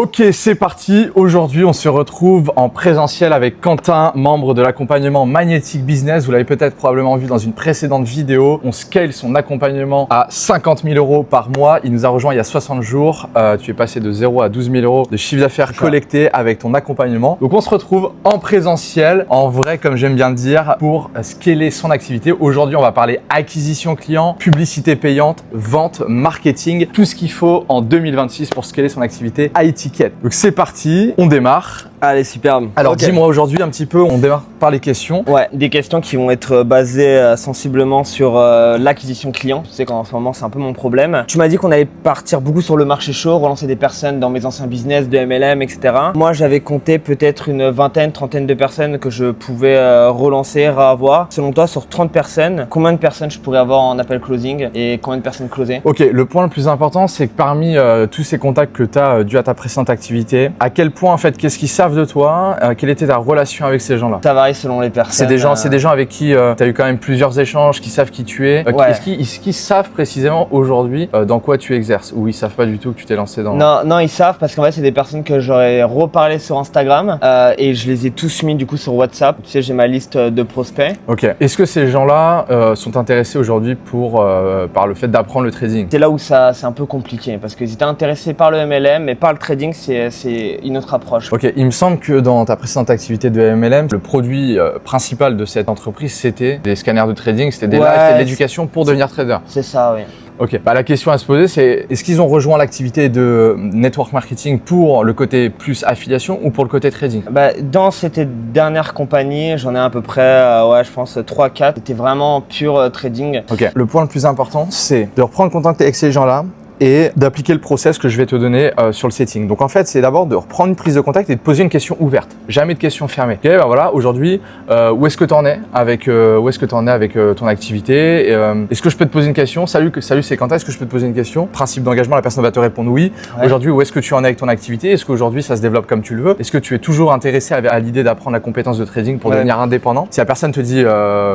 Ok, c'est parti. Aujourd'hui, on se retrouve en présentiel avec Quentin, membre de l'accompagnement Magnetic Business. Vous l'avez peut-être probablement vu dans une précédente vidéo. On scale son accompagnement à 50 000 € par mois. Il nous a rejoint il y a 60 jours. Tu es passé de 0 à 12 000 € de chiffre d'affaires collecté avec ton accompagnement. Donc, on se retrouve en présentiel, en vrai, comme j'aime bien le dire, pour scaler son activité. Aujourd'hui, on va parler acquisition client, publicité payante, vente, marketing, tout ce qu'il faut en 2026 pour scaler son activité IT. Donc c'est parti, on démarre. Allez, superbe. Alors dis-moi aujourd'hui un petit peu, on démarre par les questions. Ouais, des questions qui vont être basées sensiblement sur l'acquisition client. Tu sais qu'en ce moment c'est un peu mon problème. Tu m'as dit qu'on allait partir beaucoup sur le marché chaud, relancer des personnes dans mes anciens business de MLM, etc. Moi j'avais compté peut-être une vingtaine, trentaine de personnes que je pouvais relancer, réavoir. Selon toi, sur 30 personnes, combien de personnes je pourrais avoir en appel closing et combien de personnes closées? Ok, le point le plus important c'est que parmi tous ces contacts que tu as dû à ta précédente activité, à quel point en fait, qu'est-ce qu'ils savent de toi, quelle était ta relation avec ces gens-là? Ça varie selon les personnes. C'est des gens avec qui tu as eu quand même plusieurs échanges, qui savent qui tu es. Ouais. Est-ce qu'ils savent précisément aujourd'hui dans quoi tu exerces, ou ils savent pas du tout que tu t'es lancé dans... Non, ils savent parce qu'en fait c'est des personnes que j'aurais reparlé sur Instagram et je les ai tous mis du coup sur WhatsApp. Tu sais, j'ai ma liste de prospects. Ok. Est-ce que ces gens-là sont intéressés aujourd'hui par le fait d'apprendre le trading? C'est là où c'est un peu compliqué parce qu'ils étaient intéressés par le MLM, mais par le trading, c'est une autre approche. Ok, il me semble que dans ta précédente activité de MLM, le produit principal de cette entreprise, c'était des scanners de trading, c'était des lives, c'était de l'éducation pour devenir trader. C'est ça, oui. Ok, la question à se poser, c'est est-ce qu'ils ont rejoint l'activité de network marketing pour le côté plus affiliation ou pour le côté trading? Dans cette dernière compagnie, j'en ai à peu près, je pense 3-4. C'était vraiment pur trading. Ok, le point le plus important, c'est de reprendre contact avec ces gens-là et d'appliquer le process que je vais te donner sur le setting. Donc en fait, c'est d'abord de reprendre une prise de contact et de poser une question ouverte, jamais de question fermée. Ok, voilà, aujourd'hui, où est-ce que tu en es avec ton activité? Est-ce que je peux te poser une question? Salut, c'est Quentin, est-ce que je peux te poser une question? Principe d'engagement, la personne va te répondre oui. Ouais. Aujourd'hui, où est-ce que tu en es avec ton activité? Est-ce qu'aujourd'hui ça se développe comme tu le veux? Est-ce que tu es toujours intéressé à l'idée d'apprendre la compétence de trading pour devenir indépendant? Si la personne te dit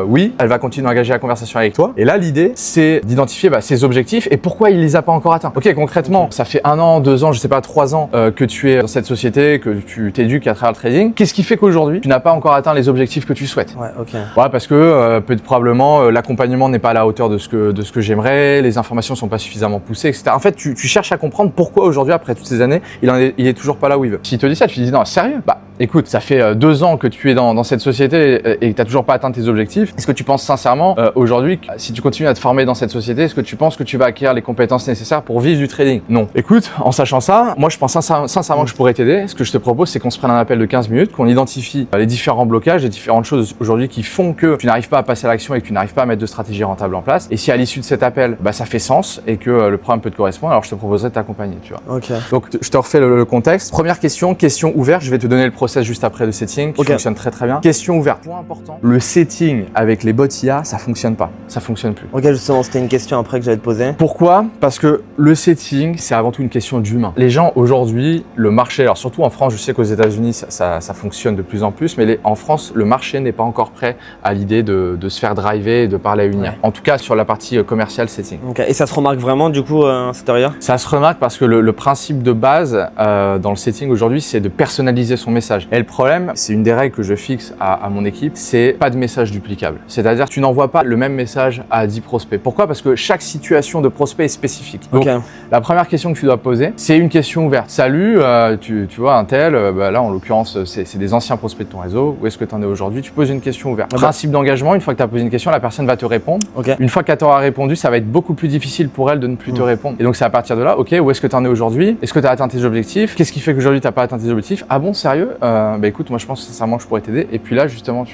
oui, elle va continuer à engager la conversation avec toi. Et là, l'idée, c'est d'identifier ses objectifs et pourquoi il les a pas encore atteint. Ok, concrètement, ça fait 1 an, 2 ans, je sais pas, 3 ans que tu es dans cette société, que tu t'éduques à travers le trading. Qu'est-ce qui fait qu'aujourd'hui, tu n'as pas encore atteint les objectifs que tu souhaites? Ouais, ok. Voilà, parce que peut-être probablement l'accompagnement n'est pas à la hauteur de ce que j'aimerais, les informations sont pas suffisamment poussées, etc. En fait, tu cherches à comprendre pourquoi aujourd'hui, après toutes ces années, il est toujours pas là où il veut. S'il te dit ça, tu te dis non, sérieux? Écoute, ça fait 2 ans que tu es dans cette société et que tu n'as toujours pas atteint tes objectifs. Est-ce que tu penses sincèrement aujourd'hui, si tu continues à te former dans cette société, est-ce que tu penses que tu vas acquérir les compétences nécessaires pour vivre du trading? Non. Écoute, en sachant ça, moi je pense sincèrement que je pourrais t'aider. Ce que je te propose, c'est qu'on se prenne un appel de 15 minutes, qu'on identifie les différents blocages, les différentes choses aujourd'hui qui font que tu n'arrives pas à passer à l'action et que tu n'arrives pas à mettre de stratégie rentable en place. Et si à l'issue de cet appel, ça fait sens et que le problème peut te correspondre, alors je te proposerai de t'accompagner, tu vois. Ok. Donc je te refais le contexte. Première question ouverte. Je vais te donner le process juste après de setting qui fonctionne très très bien. Question ouverte. Point important. Le setting avec les bots IA, ça fonctionne pas. Ça fonctionne plus. Ok, justement, c'était une question après que j'allais te poser. Pourquoi? Parce que le setting, c'est avant tout une question d'humain. Les gens aujourd'hui, le marché, alors surtout en France, je sais qu'aux États-Unis, ça fonctionne de plus en plus, mais en France, le marché n'est pas encore prêt à l'idée de se faire driver et de parler à une IA. En tout cas, sur la partie commerciale setting. Ok. Et ça se remarque vraiment du coup, cette area? Ça se remarque parce que le principe de base dans le setting aujourd'hui, c'est de personnaliser son message. Et le problème, c'est une des règles que je fixe à mon équipe, c'est pas de message duplicable. C'est-à-dire que tu n'envoies pas le même message à 10 prospects. Pourquoi? Parce que chaque situation de prospect est spécifique. Donc, la première question que tu dois poser, c'est une question ouverte. Salut, tu vois, un tel, là en l'occurrence, c'est des anciens prospects de ton réseau. Où est-ce que tu en es aujourd'hui? Tu poses une question ouverte. Principe d'engagement, une fois que tu as posé une question, la personne va te répondre. Une fois qu'elle t'aura répondu, ça va être beaucoup plus difficile pour elle de ne plus te répondre. Et donc, c'est à partir de là, ok, où est-ce que tu en es aujourd'hui? Est-ce que tu as atteint tes objectifs? Qu'est-ce qui fait qu'aujourd'hui tu n'as pas atteint tes objectifs? Ah bon, sérieux? Écoute, moi je pense sincèrement que je pourrais t'aider. Et puis là, justement,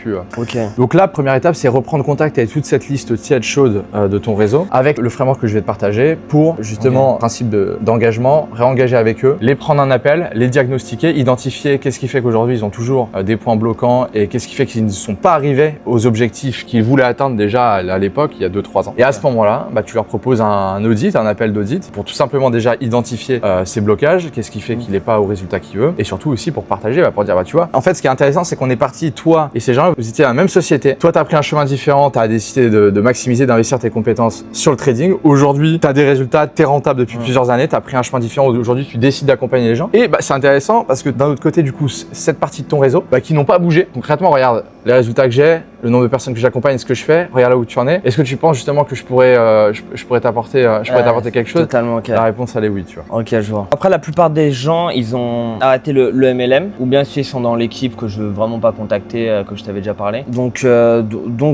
Donc là, première étape, c'est reprendre contact avec toute cette liste tiède chaude de ton réseau avec le framework que je vais te partager pour justement, principe d'engagement, réengager avec eux, les prendre un appel, les diagnostiquer, identifier qu'est-ce qui fait qu'aujourd'hui ils ont toujours des points bloquants et qu'est-ce qui fait qu'ils ne sont pas arrivés aux objectifs qu'ils voulaient atteindre déjà à l'époque, il y a 2-3 ans. Et à ce moment-là, tu leur proposes un audit, un appel d'audit pour tout simplement déjà identifier ces blocages, qu'est-ce qui fait qu'il n'est pas au résultat qu'il veut et surtout aussi pour partager, pour dire, bah tu vois, en fait, ce qui est intéressant, c'est qu'on est parti, toi et ces gens-là, vous étiez dans la même société. Toi, tu as pris un chemin différent, tu as décidé de maximiser, d'investir tes compétences sur le trading. Aujourd'hui, tu as des résultats, tu es rentable depuis plusieurs années, tu as pris un chemin différent. Aujourd'hui, tu décides d'accompagner les gens. Et bah, c'est intéressant parce que d'un autre côté, du coup, cette partie de ton réseau, bah, qui n'ont pas bougé. Concrètement, regarde les résultats que j'ai, le nombre de personnes que j'accompagne, ce que je fais, regarde là où tu en es. Est-ce que tu penses justement que je pourrais t'apporter quelque chose? Totalement, ok. La réponse, elle est oui, tu vois. Ok, je vois. Après, la plupart des gens, ils ont arrêté le MLM, ou bien s'ils sont dans l'équipe que je veux vraiment pas contacter, que je t'avais déjà parlé. Donc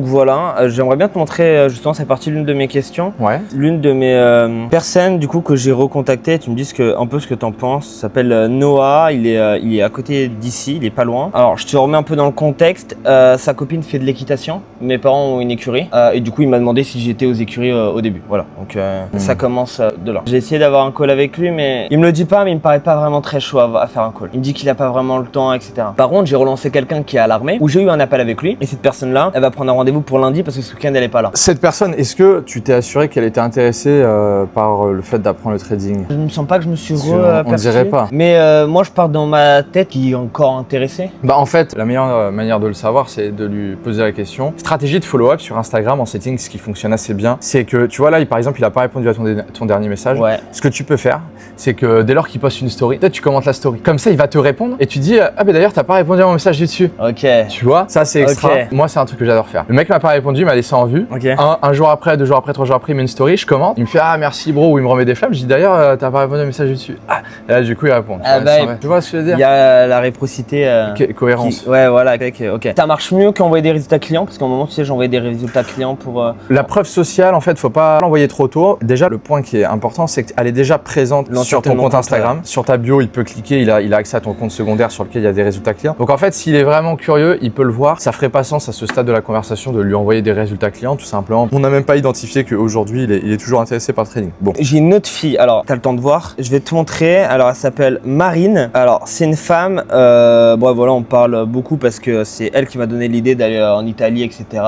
voilà. J'aimerais bien te montrer, justement, c'est partie l'une de mes questions. Ouais. L'une de mes personnes, du coup, que j'ai recontacté. Tu me dis un peu ce que t'en penses. Il s'appelle Noah. Il est à côté d'ici. Il est pas loin. Alors, je te remets un peu dans le contexte. Sa copine fait de l'équitation. Mes parents ont une écurie. Et du coup, il m'a demandé si j'étais aux écuries au début. Voilà. Donc, ça commence de là. J'ai essayé d'avoir un call avec lui, mais il me le dit pas, mais il me paraît pas vraiment très chaud à faire un call. Il me dit qu'il a pas vraiment le temps, etc. Par contre, j'ai relancé quelqu'un qui est à l'armée, où j'ai eu un appel avec lui. Et cette personne-là, elle va prendre un rendez-vous pour lundi parce que ce week-end, elle est pas là. Cette personne, est-ce que tu t'es assuré qu'elle était intéressée par le fait d'apprendre le trading? Je ne me sens pas que je me suis On dirait pas. Mais moi, je pars dans ma tête qui est encore intéressé. Bah en fait, la meilleure manière de le savoir, c'est de lui poser la question. Stratégie de follow-up sur Instagram en settings, ce qui fonctionne assez bien, c'est que tu vois là, par exemple, il a pas répondu à ton dernier message. Ouais. Ce que tu peux faire, c'est que dès lors qu'il poste une story, peut-être tu commentes la story. Comme ça, il va te répondre et tu dis ah ben d'ailleurs t'as pas répondu à mon message du dessus. Ok. Tu vois, ça c'est extra. Ok. Moi c'est un truc que j'adore faire. Le mec m'a pas répondu, il m'a laissé en vue. Ok. Un jour après, 2 jours après, 3 jours après, il met une story, je commente. Il me fait ah merci bro ou il me remet des flammes. Je dis d'ailleurs t'as pas répondu au message du dessus. Ah et là du coup il répond. Ah bah, tu vois ce que je veux dire? Il y a la réciprocité. Cohérence. Ouais voilà. Ok. Ça marche mieux qu'envoyer des résultats clients parce qu'à un moment tu sais j'envoyais des résultats clients pour. La preuve sociale en fait faut pas l'envoyer trop tôt. Déjà le point qui est important c'est qu'elle est déjà présente sur ton compte Instagram. Sur ta bio il peut cliquer, il a accès à ton compte secondaire sur lequel il y a des résultats clients. Donc en fait s'il est vraiment curieux il peut le voir. Ça ferait pas sens à ce stade de la conversation de lui envoyer des résultats clients tout simplement. On n'a même pas identifié qu'aujourd'hui il est toujours intéressé par le trading. Bon. J'ai une autre fille, alors t'as le temps de voir, je vais te montrer, alors elle s'appelle Marine, alors c'est une femme, bon voilà on parle beaucoup parce que c'est elle qui m'a donné l'idée d'aller en Italie etc.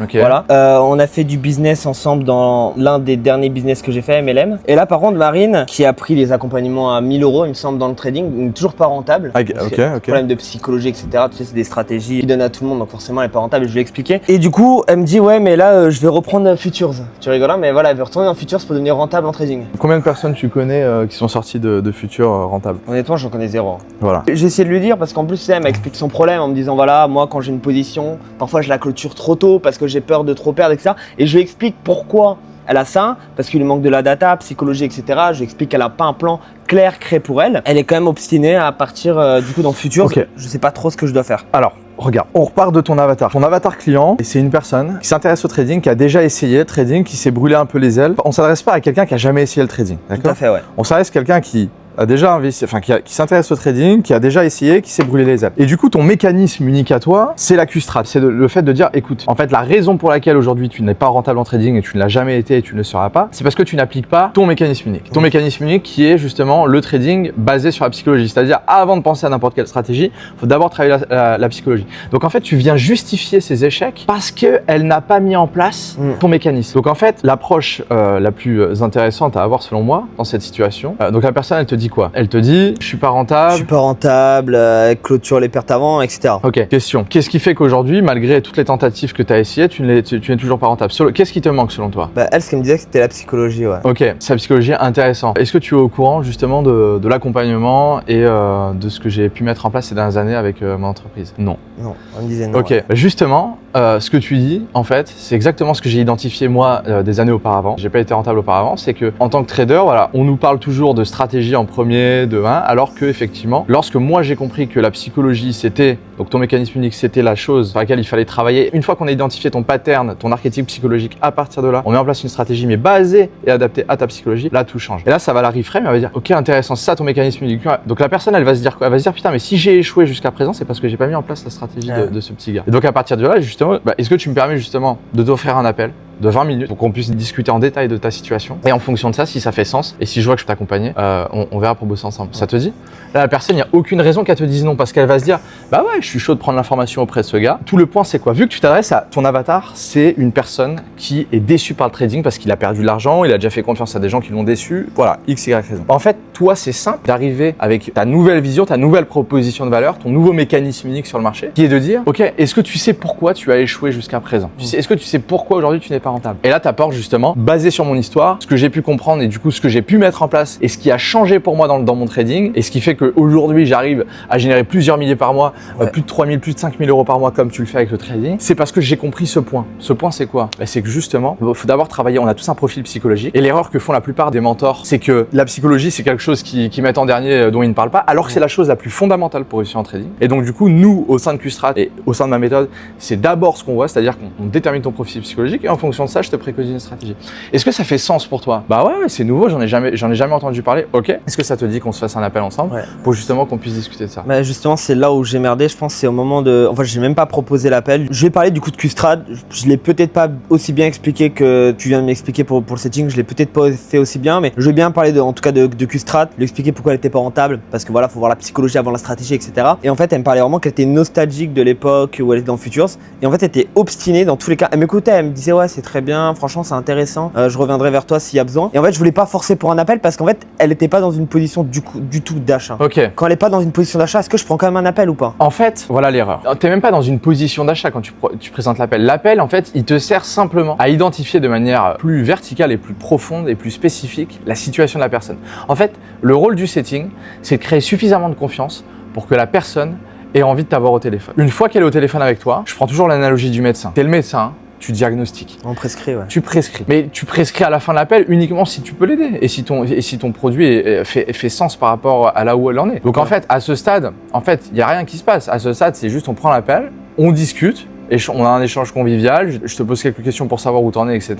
Ok. Voilà. On a fait du business ensemble dans l'un des derniers business que j'ai fait, MLM. Et là par contre Marine, qui a pris les accompagnements à 1000 € il me semble dans le trading, n'est toujours pas rentable. Ok. Problème de psychologie etc. Tu sais c'est des stratégies qui donnent à tout le monde donc forcément elle est pas rentable et je lui ai expliqué. Et du coup elle me dit ouais mais là je vais reprendre Futures. Tu rigoles hein, mais voilà elle veut retourner dans Futures pour devenir rentable en trading. Combien de personnes tu connais qui sont sorties de futurs rentables? Honnêtement j'en connais zéro. Voilà. J'ai essayé de lui dire parce qu'en plus elle m'explique son problème en me disant voilà moi quand j'ai une position parfois je la clôture trop tôt parce que j'ai peur de trop perdre etc. Et je lui explique pourquoi elle a ça, parce qu'il lui manque de la data, psychologie etc. Je lui explique qu'elle n'a pas un plan clair créé pour elle. Elle est quand même obstinée à partir du coup dans Futures. Ok. Je sais pas trop ce que je dois faire. Alors, regarde, on repart de ton avatar. Ton avatar client, c'est une personne qui s'intéresse au trading, qui a déjà essayé le trading, qui s'est brûlé un peu les ailes. On s'adresse pas à quelqu'un qui a jamais essayé le trading, Tout à d'accord? fait ouais. On s'adresse à quelqu'un qui a déjà investi, enfin qui s'intéresse au trading, qui a déjà essayé, qui s'est brûlé les ailes. Et du coup, ton mécanisme unique à toi, c'est la Q-strat. C'est le fait de dire, écoute, en fait, la raison pour laquelle aujourd'hui tu n'es pas rentable en trading et tu ne l'as jamais été et tu ne le seras pas, c'est parce que tu n'appliques pas ton mécanisme unique. Ton mécanisme unique qui est justement le trading basé sur la psychologie. C'est-à-dire, avant de penser à n'importe quelle stratégie, il faut d'abord travailler la psychologie. Donc en fait, tu viens justifier ces échecs parce qu'elle n'a pas mis en place ton mécanisme. Donc en fait, l'approche la plus intéressante à avoir selon moi dans cette situation, donc la personne, elle te dit quoi? Elle te dit, je suis pas rentable. Je suis pas rentable, elle clôture les pertes avant, etc. Ok, question. Qu'est-ce qui fait qu'aujourd'hui, malgré toutes les tentatives que tu as essayées, tu n'es toujours pas rentable? Qu'est-ce qui te manque selon toi? Bah, elle, ce qu'elle me disait, c'était la psychologie, ouais. Ok, sa psychologie, intéressant. Est-ce que tu es au courant justement de l'accompagnement et de ce que j'ai pu mettre en place ces dernières années avec mon entreprise? Non. Non, elle me disait non. Ok, Ouais. bah justement, ce que tu dis, en fait, c'est exactement ce que j'ai identifié moi des années auparavant. J'ai pas été rentable auparavant. C'est que en tant que trader, voilà, on nous parle toujours de stratégie en premier, alors que effectivement, lorsque moi j'ai compris que la psychologie c'était, donc ton mécanisme unique c'était la chose sur laquelle il fallait travailler. Une fois qu'on a identifié ton pattern, ton archétype psychologique, à partir de là, on met en place une stratégie mais basée et adaptée à ta psychologie. Là tout change. Et là ça va la reframe, elle va dire ok intéressant, c'est ça ton mécanisme unique. Donc la personne elle va se dire quoi? Elle va se dire putain mais si j'ai échoué jusqu'à présent c'est parce que j'ai pas mis en place la stratégie de ce petit gars. Et donc à partir de là justement, est-ce que tu me permets justement de t'offrir un appel de 20 minutes pour qu'on puisse discuter en détail de ta situation et en fonction de ça si ça fait sens et si je vois que je peux t'accompagner on verra pour bosser ensemble. Ça te dit? Là la personne il n'y a aucune raison qu'elle te dise non parce qu'elle va se dire bah ouais je suis chaud de prendre l'information auprès de ce gars. Tout le point c'est quoi? Vu que tu t'adresses à ton avatar, c'est une personne qui est déçue par le trading parce qu'il a perdu de l'argent, il a déjà fait confiance à des gens qui l'ont déçu, voilà, x, y raison. En fait toi, c'est simple d'arriver avec ta nouvelle vision, ta nouvelle proposition de valeur, ton nouveau mécanisme unique sur le marché, qui est de dire, ok, est-ce que tu sais pourquoi tu as échoué jusqu'à présent? Est-ce que tu sais pourquoi aujourd'hui tu n'es pas rentable? Et là, tu apportes justement, basé sur mon histoire, ce que j'ai pu comprendre et du coup ce que j'ai pu mettre en place et ce qui a changé pour moi dans mon trading et ce qui fait qu'aujourd'hui j'arrive à générer plusieurs milliers par mois, plus de 3 000, plus de 5 000 euros par mois comme tu le fais avec le trading, c'est parce que j'ai compris ce point. Ce point, c'est quoi? C'est que justement, il faut d'abord travailler, on a tous un profil psychologique et l'erreur que font la plupart des mentors, c'est que la psychologie, c'est quelque chose qui mettent en dernier, dont ils ne parlent pas, alors que c'est la chose la plus fondamentale pour réussir en trading. Et donc du coup, nous, au sein de QStrat et au sein de ma méthode, c'est d'abord ce qu'on voit, c'est-à-dire qu'on détermine ton profil psychologique et en fonction de ça, je te préconise une stratégie. Est-ce que ça fait sens pour toi? Bah ouais, c'est nouveau, j'en ai jamais entendu parler. Ok. Est-ce que ça te dit qu'on se fasse un appel ensemble pour justement qu'on puisse discuter de ça? Bah justement, c'est là où j'ai merdé. Je pense c'est au moment de. En fait, j'ai même pas proposé l'appel. Je vais parler du coup de QStrat. Je l'ai peut-être pas aussi bien expliqué que tu viens de m'expliquer pour le setting. Je l'ai peut-être pas fait aussi bien, mais je vais bien parler en tout cas de QStrat, lui expliquer pourquoi elle était pas rentable, parce que voilà, faut voir la psychologie avant la stratégie, etc. Et en fait, elle me parlait vraiment qu'elle était nostalgique de l'époque où elle était dans Futures. Et en fait, elle était obstinée dans tous les cas. Elle m'écoutait, elle me disait ouais, c'est très bien, franchement, c'est intéressant. Je reviendrai vers toi s'il y a besoin. Et en fait, je voulais pas forcer pour un appel parce qu'en fait, elle était pas dans une position du tout d'achat. Ok. Quand elle est pas dans une position d'achat, est-ce que je prends quand même un appel ou pas? En fait, voilà l'erreur. T'es même pas dans une position d'achat quand tu présentes l'appel. L'appel, en fait, il te sert simplement à identifier de manière plus verticale et plus profonde et plus spécifique la situation de la personne. En fait, le rôle du setting, c'est de créer suffisamment de confiance pour que la personne ait envie de t'avoir au téléphone. Une fois qu'elle est au téléphone avec toi, je prends toujours l'analogie du médecin. T'es le médecin, tu diagnostiques. On prescrit, ouais. Tu prescris. Mais tu prescris à la fin de l'appel uniquement si tu peux l'aider et si ton produit fait sens par rapport à là où elle en est. Donc en fait, à ce stade, il n'y a rien qui se passe. À ce stade, c'est juste on prend l'appel, on discute, on a un échange convivial, je te pose quelques questions pour savoir où t'en es, etc.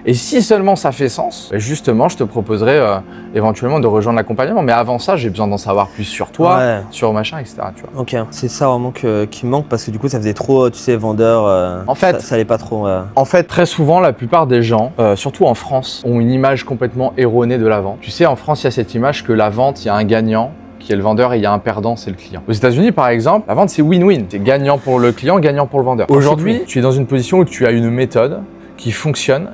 Et si seulement ça fait sens, justement, je te proposerai éventuellement de rejoindre l'accompagnement. Mais avant ça, j'ai besoin d'en savoir plus sur toi, sur machin, etc. Tu vois. Ok, c'est ça vraiment qui me manque parce que du coup, ça faisait trop, tu sais, vendeur. En fait, ça allait pas trop. En fait, très souvent, la plupart des gens, surtout en France, ont une image complètement erronée de la vente. Tu sais, en France, il y a cette image que la vente, il y a un gagnant qui est le vendeur et il y a un perdant, c'est le client. Aux États-Unis, par exemple, la vente, c'est win-win. C'est gagnant pour le client, gagnant pour le vendeur. Aujourd'hui, tu es dans une position où tu as une méthode qui fonctionne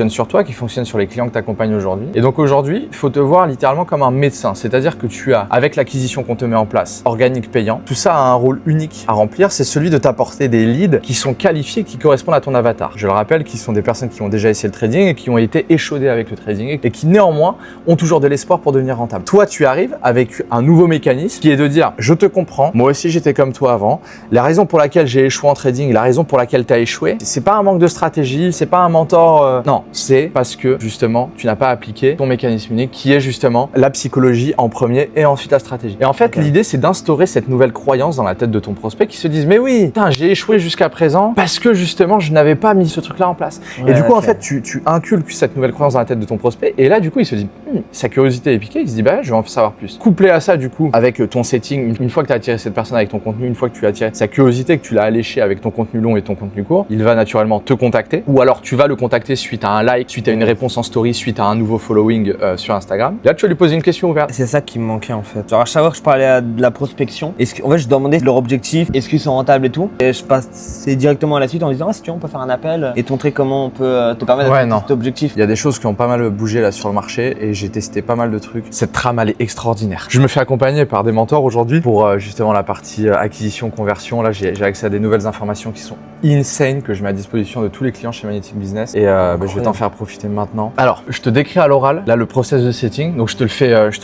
sur toi, qui fonctionne sur les clients que tu accompagnes aujourd'hui. Et donc aujourd'hui, il faut te voir littéralement comme un médecin. C'est-à-dire que tu as, avec l'acquisition qu'on te met en place, organique payant, tout ça a un rôle unique à remplir, c'est celui de t'apporter des leads qui sont qualifiés, qui correspondent à ton avatar. Je le rappelle, qui sont des personnes qui ont déjà essayé le trading et qui ont été échaudées avec le trading et qui néanmoins ont toujours de l'espoir pour devenir rentables. Toi, tu arrives avec un nouveau mécanisme qui est de dire, je te comprends, moi aussi j'étais comme toi avant, la raison pour laquelle j'ai échoué en trading, la raison pour laquelle tu as échoué, c'est pas un manque de stratégie, c'est pas un mentor, non, c'est parce que justement tu n'as pas appliqué ton mécanisme unique qui est justement la psychologie en premier et ensuite la stratégie. Et en fait, l'idée c'est d'instaurer cette nouvelle croyance dans la tête de ton prospect qui se dise mais oui, putain, j'ai échoué jusqu'à présent parce que justement je n'avais pas mis ce truc-là en place. Et du coup en fait tu inculques cette nouvelle croyance dans la tête de ton prospect et là du coup il se dit sa curiosité est piquée, il se dit bah je vais en savoir plus. Couplé à ça du coup avec ton setting, une fois que tu as attiré cette personne avec ton contenu, une fois que tu as attiré sa curiosité, que tu l'as alléché avec ton contenu long et ton contenu court, il va naturellement te contacter ou alors tu vas le contacter suite à un like, suite à une réponse en story, suite à un nouveau following sur Instagram. Là, tu vas lui poser une question ouverte. C'est ça qui me manquait en fait. Genre à chaque fois que je parlais de la prospection, en fait, je demandais leur objectif, est-ce qu'ils sont rentables et tout. Et je passais directement à la suite en disant, si tu veux, on peut faire un appel et te montrer comment on peut te permettre d'atteindre cet objectif. Il y a des choses qui ont pas mal bougé là sur le marché et j'ai testé pas mal de trucs. Cette trame, elle est extraordinaire. Je me fais accompagner par des mentors aujourd'hui pour justement la partie acquisition, conversion. Là, j'ai accès à des nouvelles informations qui sont insane que je mets à disposition de tous les clients chez Magnetic Business et je vais t'en faire profiter maintenant. Alors, je te décris à l'oral, là, le process de setting. Donc, je te le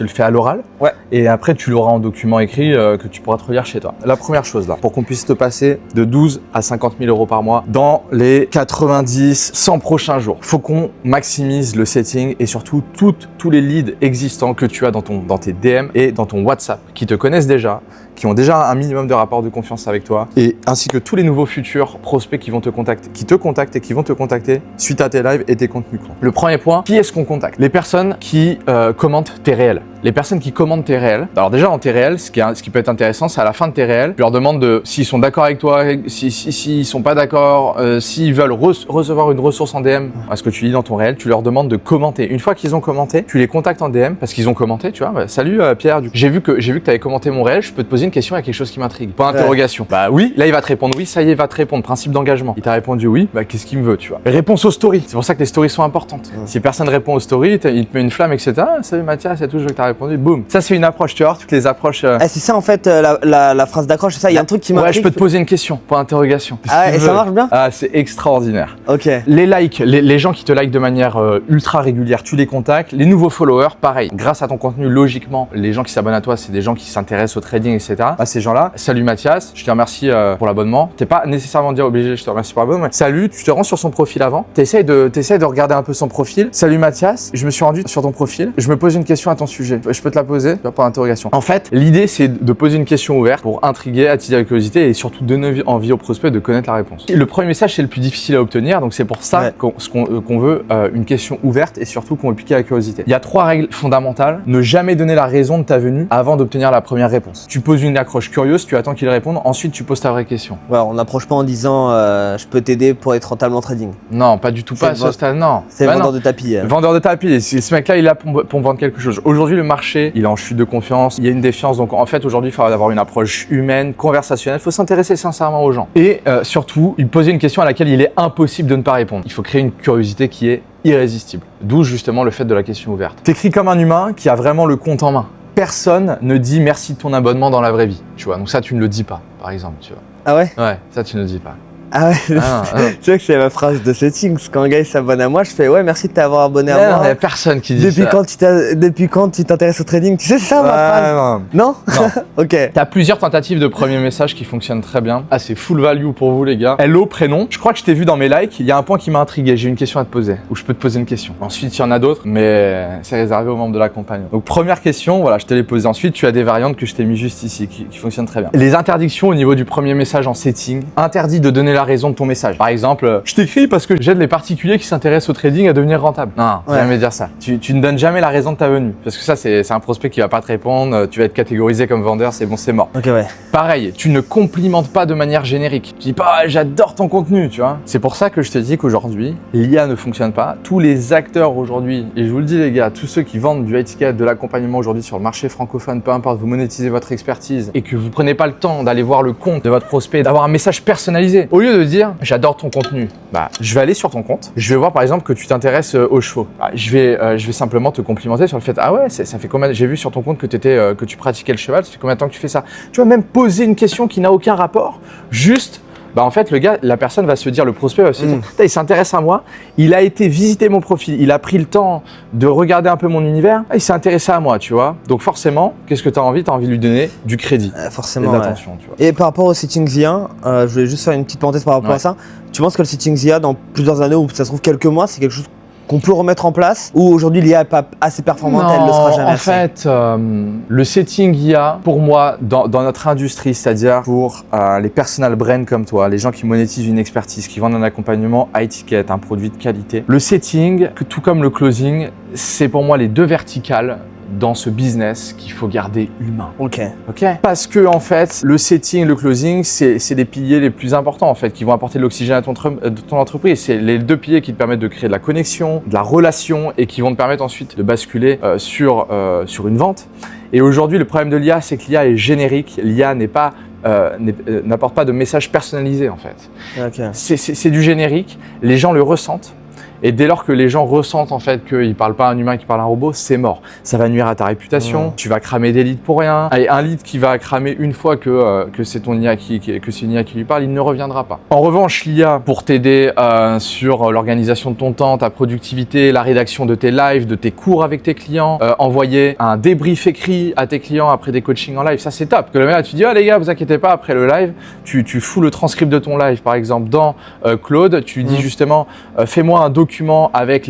fais à l'oral. Ouais. Et après, tu l'auras en document écrit que tu pourras te relire chez toi. La première chose là, pour qu'on puisse te passer de 12 à 50 000 euros par mois dans les 90, 100 prochains jours, faut qu'on maximise le setting et surtout tous les leads existants que tu as dans tes DM et dans ton WhatsApp qui te connaissent déjà, qui ont déjà un minimum de rapport de confiance avec toi et ainsi que tous les nouveaux futurs prospects qui vont te contacter, qui te contactent et qui vont te contacter suite à tes lives et tes contenus courts. Le premier point, qui est-ce qu'on contacte? Les personnes qui commentent tes réels. Les personnes qui commandent tes réels. Alors déjà, en tes réels, ce qui peut être intéressant, c'est à la fin de tes réels, tu leur demandes s'ils sont d'accord avec toi, s'ils sont pas d'accord, s'ils veulent recevoir une ressource en DM à ce que tu lis dans ton réel, tu leur demandes de commenter. Une fois qu'ils ont commenté, tu les contactes en DM parce qu'ils ont commenté, tu vois. Bah, salut Pierre, j'ai vu que tu avais commenté mon réel, je peux te poser une question, il y a quelque chose qui m'intrigue. Point d'interrogation. Bah oui, là il va te répondre oui, ça y est, il va te répondre. Principe d'engagement. Il t'a répondu oui, bah qu'est-ce qu'il me veut, tu tu vois. Réponse aux stories. C'est pour ça que les stories sont importantes. Si personne répond aux stories, il te met une flamme, etc. Ah, salut Mathias, c'est tout, je veux que tu as répondu. Boum. Ça, c'est une approche, tu vois. Toutes les approches. C'est ça en fait la phrase d'accroche, c'est ça. Il y a un truc qui m'a. Ouais, je peux te poser une question, point d'interrogation. Ah ouais, et ça marche bien? Ah, c'est extraordinaire. Ok. Les likes, les gens qui te likent de manière ultra régulière, tu les contactes. Les nouveaux followers, pareil. Grâce à ton contenu, logiquement, les gens qui s'abonnent à toi, c'est des gens qui s'intéressent au trading, etc. Bah, ces gens-là, salut Mathias, je te remercie pour l'abonnement. T'es pas nécessairement dire obligé, je te remercie pour l'abonnement. Salut, tu te rends sur son profil avant. T'essayes de regarder un peu son profil. Salut Mathias, je me suis rendu sur ton profil. Je me pose une question à ton sujet. Je peux te la poser? Pour l'interrogation. En fait, l'idée, c'est de poser une question ouverte pour intriguer, attiser la curiosité et surtout donner envie au prospect de connaître la réponse. Et le premier message, c'est le plus difficile à obtenir. Donc, c'est pour ça qu'on veut une question ouverte et surtout qu'on veut piquer la curiosité. Il y a 3 règles fondamentales. Ne jamais donner la raison de ta venue avant d'obtenir la première réponse. Tu poses une accroche curieuse, tu attends qu'il réponde. Ensuite, tu poses ta vraie question. Ouais, on n'approche pas en disant je peux t'aider pour être rentable en trading. Non, pas du tout, pas à ce stade, non. C'est vendeur de tapis. Vendeur de tapis. Et ce mec-là, il est là pour me vendre quelque chose. Aujourd'hui, le marché, il est en chute de confiance. Il y a une défiance. Donc, en fait, aujourd'hui, il faut avoir une approche humaine, conversationnelle. Il faut s'intéresser sincèrement aux gens. Et surtout, il poser une question à laquelle il est impossible de ne pas répondre. Il faut créer une curiosité qui est irrésistible. D'où justement le fait de la question ouverte. T'écris comme un humain qui a vraiment le compte en main. Personne ne dit merci de ton abonnement dans la vraie vie. Tu vois, donc ça, tu ne le dis pas, par exemple. Tu vois. Ah ouais? Ouais, ça, tu ne le dis pas. Ah ouais, tu sais que c'est ma phrase de settings. Quand un gars s'abonne à moi, je fais ouais, merci de t'avoir abonné à moi. Non, il n'y a personne qui dit ça. Depuis quand tu t'intéresses au trading? Tu sais, c'est ça ma phrase? Non. Ok. T'as plusieurs tentatives de premier message qui fonctionnent très bien. Ah, c'est full value pour vous, les gars. Hello, prénom. Je crois que je t'ai vu dans mes likes. Il y a un point qui m'a intrigué. J'ai une question à te poser. Ou je peux te poser une question. Ensuite, il y en a d'autres, mais c'est réservé aux membres de la compagnie. Donc, première question, voilà, je te l'ai posée. Ensuite, tu as des variantes que je t'ai mis juste ici qui fonctionnent très bien. Les interdictions au niveau du premier message en setting. Interdit de donner la raison de ton message. Par exemple, je t'écris parce que j'aide les particuliers qui s'intéressent au trading à devenir rentable. Non, jamais dire ça. Tu ne donnes jamais la raison de ta venue. Parce que ça, c'est un prospect qui va pas te répondre. Tu vas être catégorisé comme vendeur, c'est bon, c'est mort. Ok, ouais. Pareil, tu ne complimentes pas de manière générique. Tu dis pas, j'adore ton contenu, tu vois. C'est pour ça que je te dis qu'aujourd'hui, l'IA ne fonctionne pas. Tous les acteurs aujourd'hui, et je vous le dis les gars, tous ceux qui vendent du high ticket, de l'accompagnement aujourd'hui sur le marché francophone, peu importe, vous monétisez votre expertise et que vous prenez pas le temps d'aller voir le compte de votre prospect, d'avoir un message personnalisé. Au lieu de dire, j'adore ton contenu, bah, je vais aller sur ton compte, je vais voir par exemple que tu t'intéresses aux chevaux. Bah, je vais simplement te complimenter sur le fait, ah ouais, ça fait combien, j'ai vu sur ton compte que tu pratiquais le cheval, ça fait combien de temps que tu fais ça? Tu vois, même poser une question qui n'a aucun rapport, juste, bah en fait, la personne va se dire, le prospect va se dire, il s'intéresse à moi, il a été visiter mon profil, il a pris le temps de regarder un peu mon univers, il s'est intéressé à moi, tu vois. Donc forcément, qu'est-ce que tu as envie? Tu as envie de lui donner du crédit. Forcément. Et de l'attention, tu vois. Et par rapport au Settings IA, je voulais juste faire une petite parenthèse par rapport à ça. Tu penses que le Settings IA, dans plusieurs années ou ça se trouve quelques mois, c'est quelque chose qu'on peut remettre en place, ou aujourd'hui l'IA n'est pas assez performante, elle ne sera jamais assez? En fait, le setting IA, pour moi, dans notre industrie, c'est-à-dire pour les personal brands comme toi, les gens qui monétisent une expertise, qui vendent un accompagnement high ticket, un produit de qualité, le setting, tout comme le closing, c'est pour moi les deux verticales dans ce business qu'il faut garder humain. Ok. Parce que en fait, le setting, le closing, c'est les piliers les plus importants en fait, qui vont apporter de l'oxygène à ton entreprise. C'est les deux piliers qui te permettent de créer de la connexion, de la relation et qui vont te permettre ensuite de basculer sur une vente. Et aujourd'hui, le problème de l'IA, c'est que l'IA est générique. L'IA n'apporte pas de message personnalisé en fait. C'est du générique. Les gens le ressentent. Et dès lors que les gens ressentent en fait qu'ils ne parlent pas à un humain, qu'ils parlent à un robot, c'est mort. Ça va nuire à ta réputation, tu vas cramer des leads pour rien. Et un lead qui va cramer une fois que c'est ton IA que c'est une IA qui lui parle, il ne reviendra pas. En revanche, l'IA pour t'aider sur l'organisation de ton temps, ta productivité, la rédaction de tes lives, de tes cours avec tes clients, envoyer un débrief écrit à tes clients après des coachings en live, ça c'est top. Que le mec tu dis, ah les gars, vous inquiétez pas, après le live, tu fous le transcript de ton live par exemple dans Claude, tu dis justement, fais-moi un document avec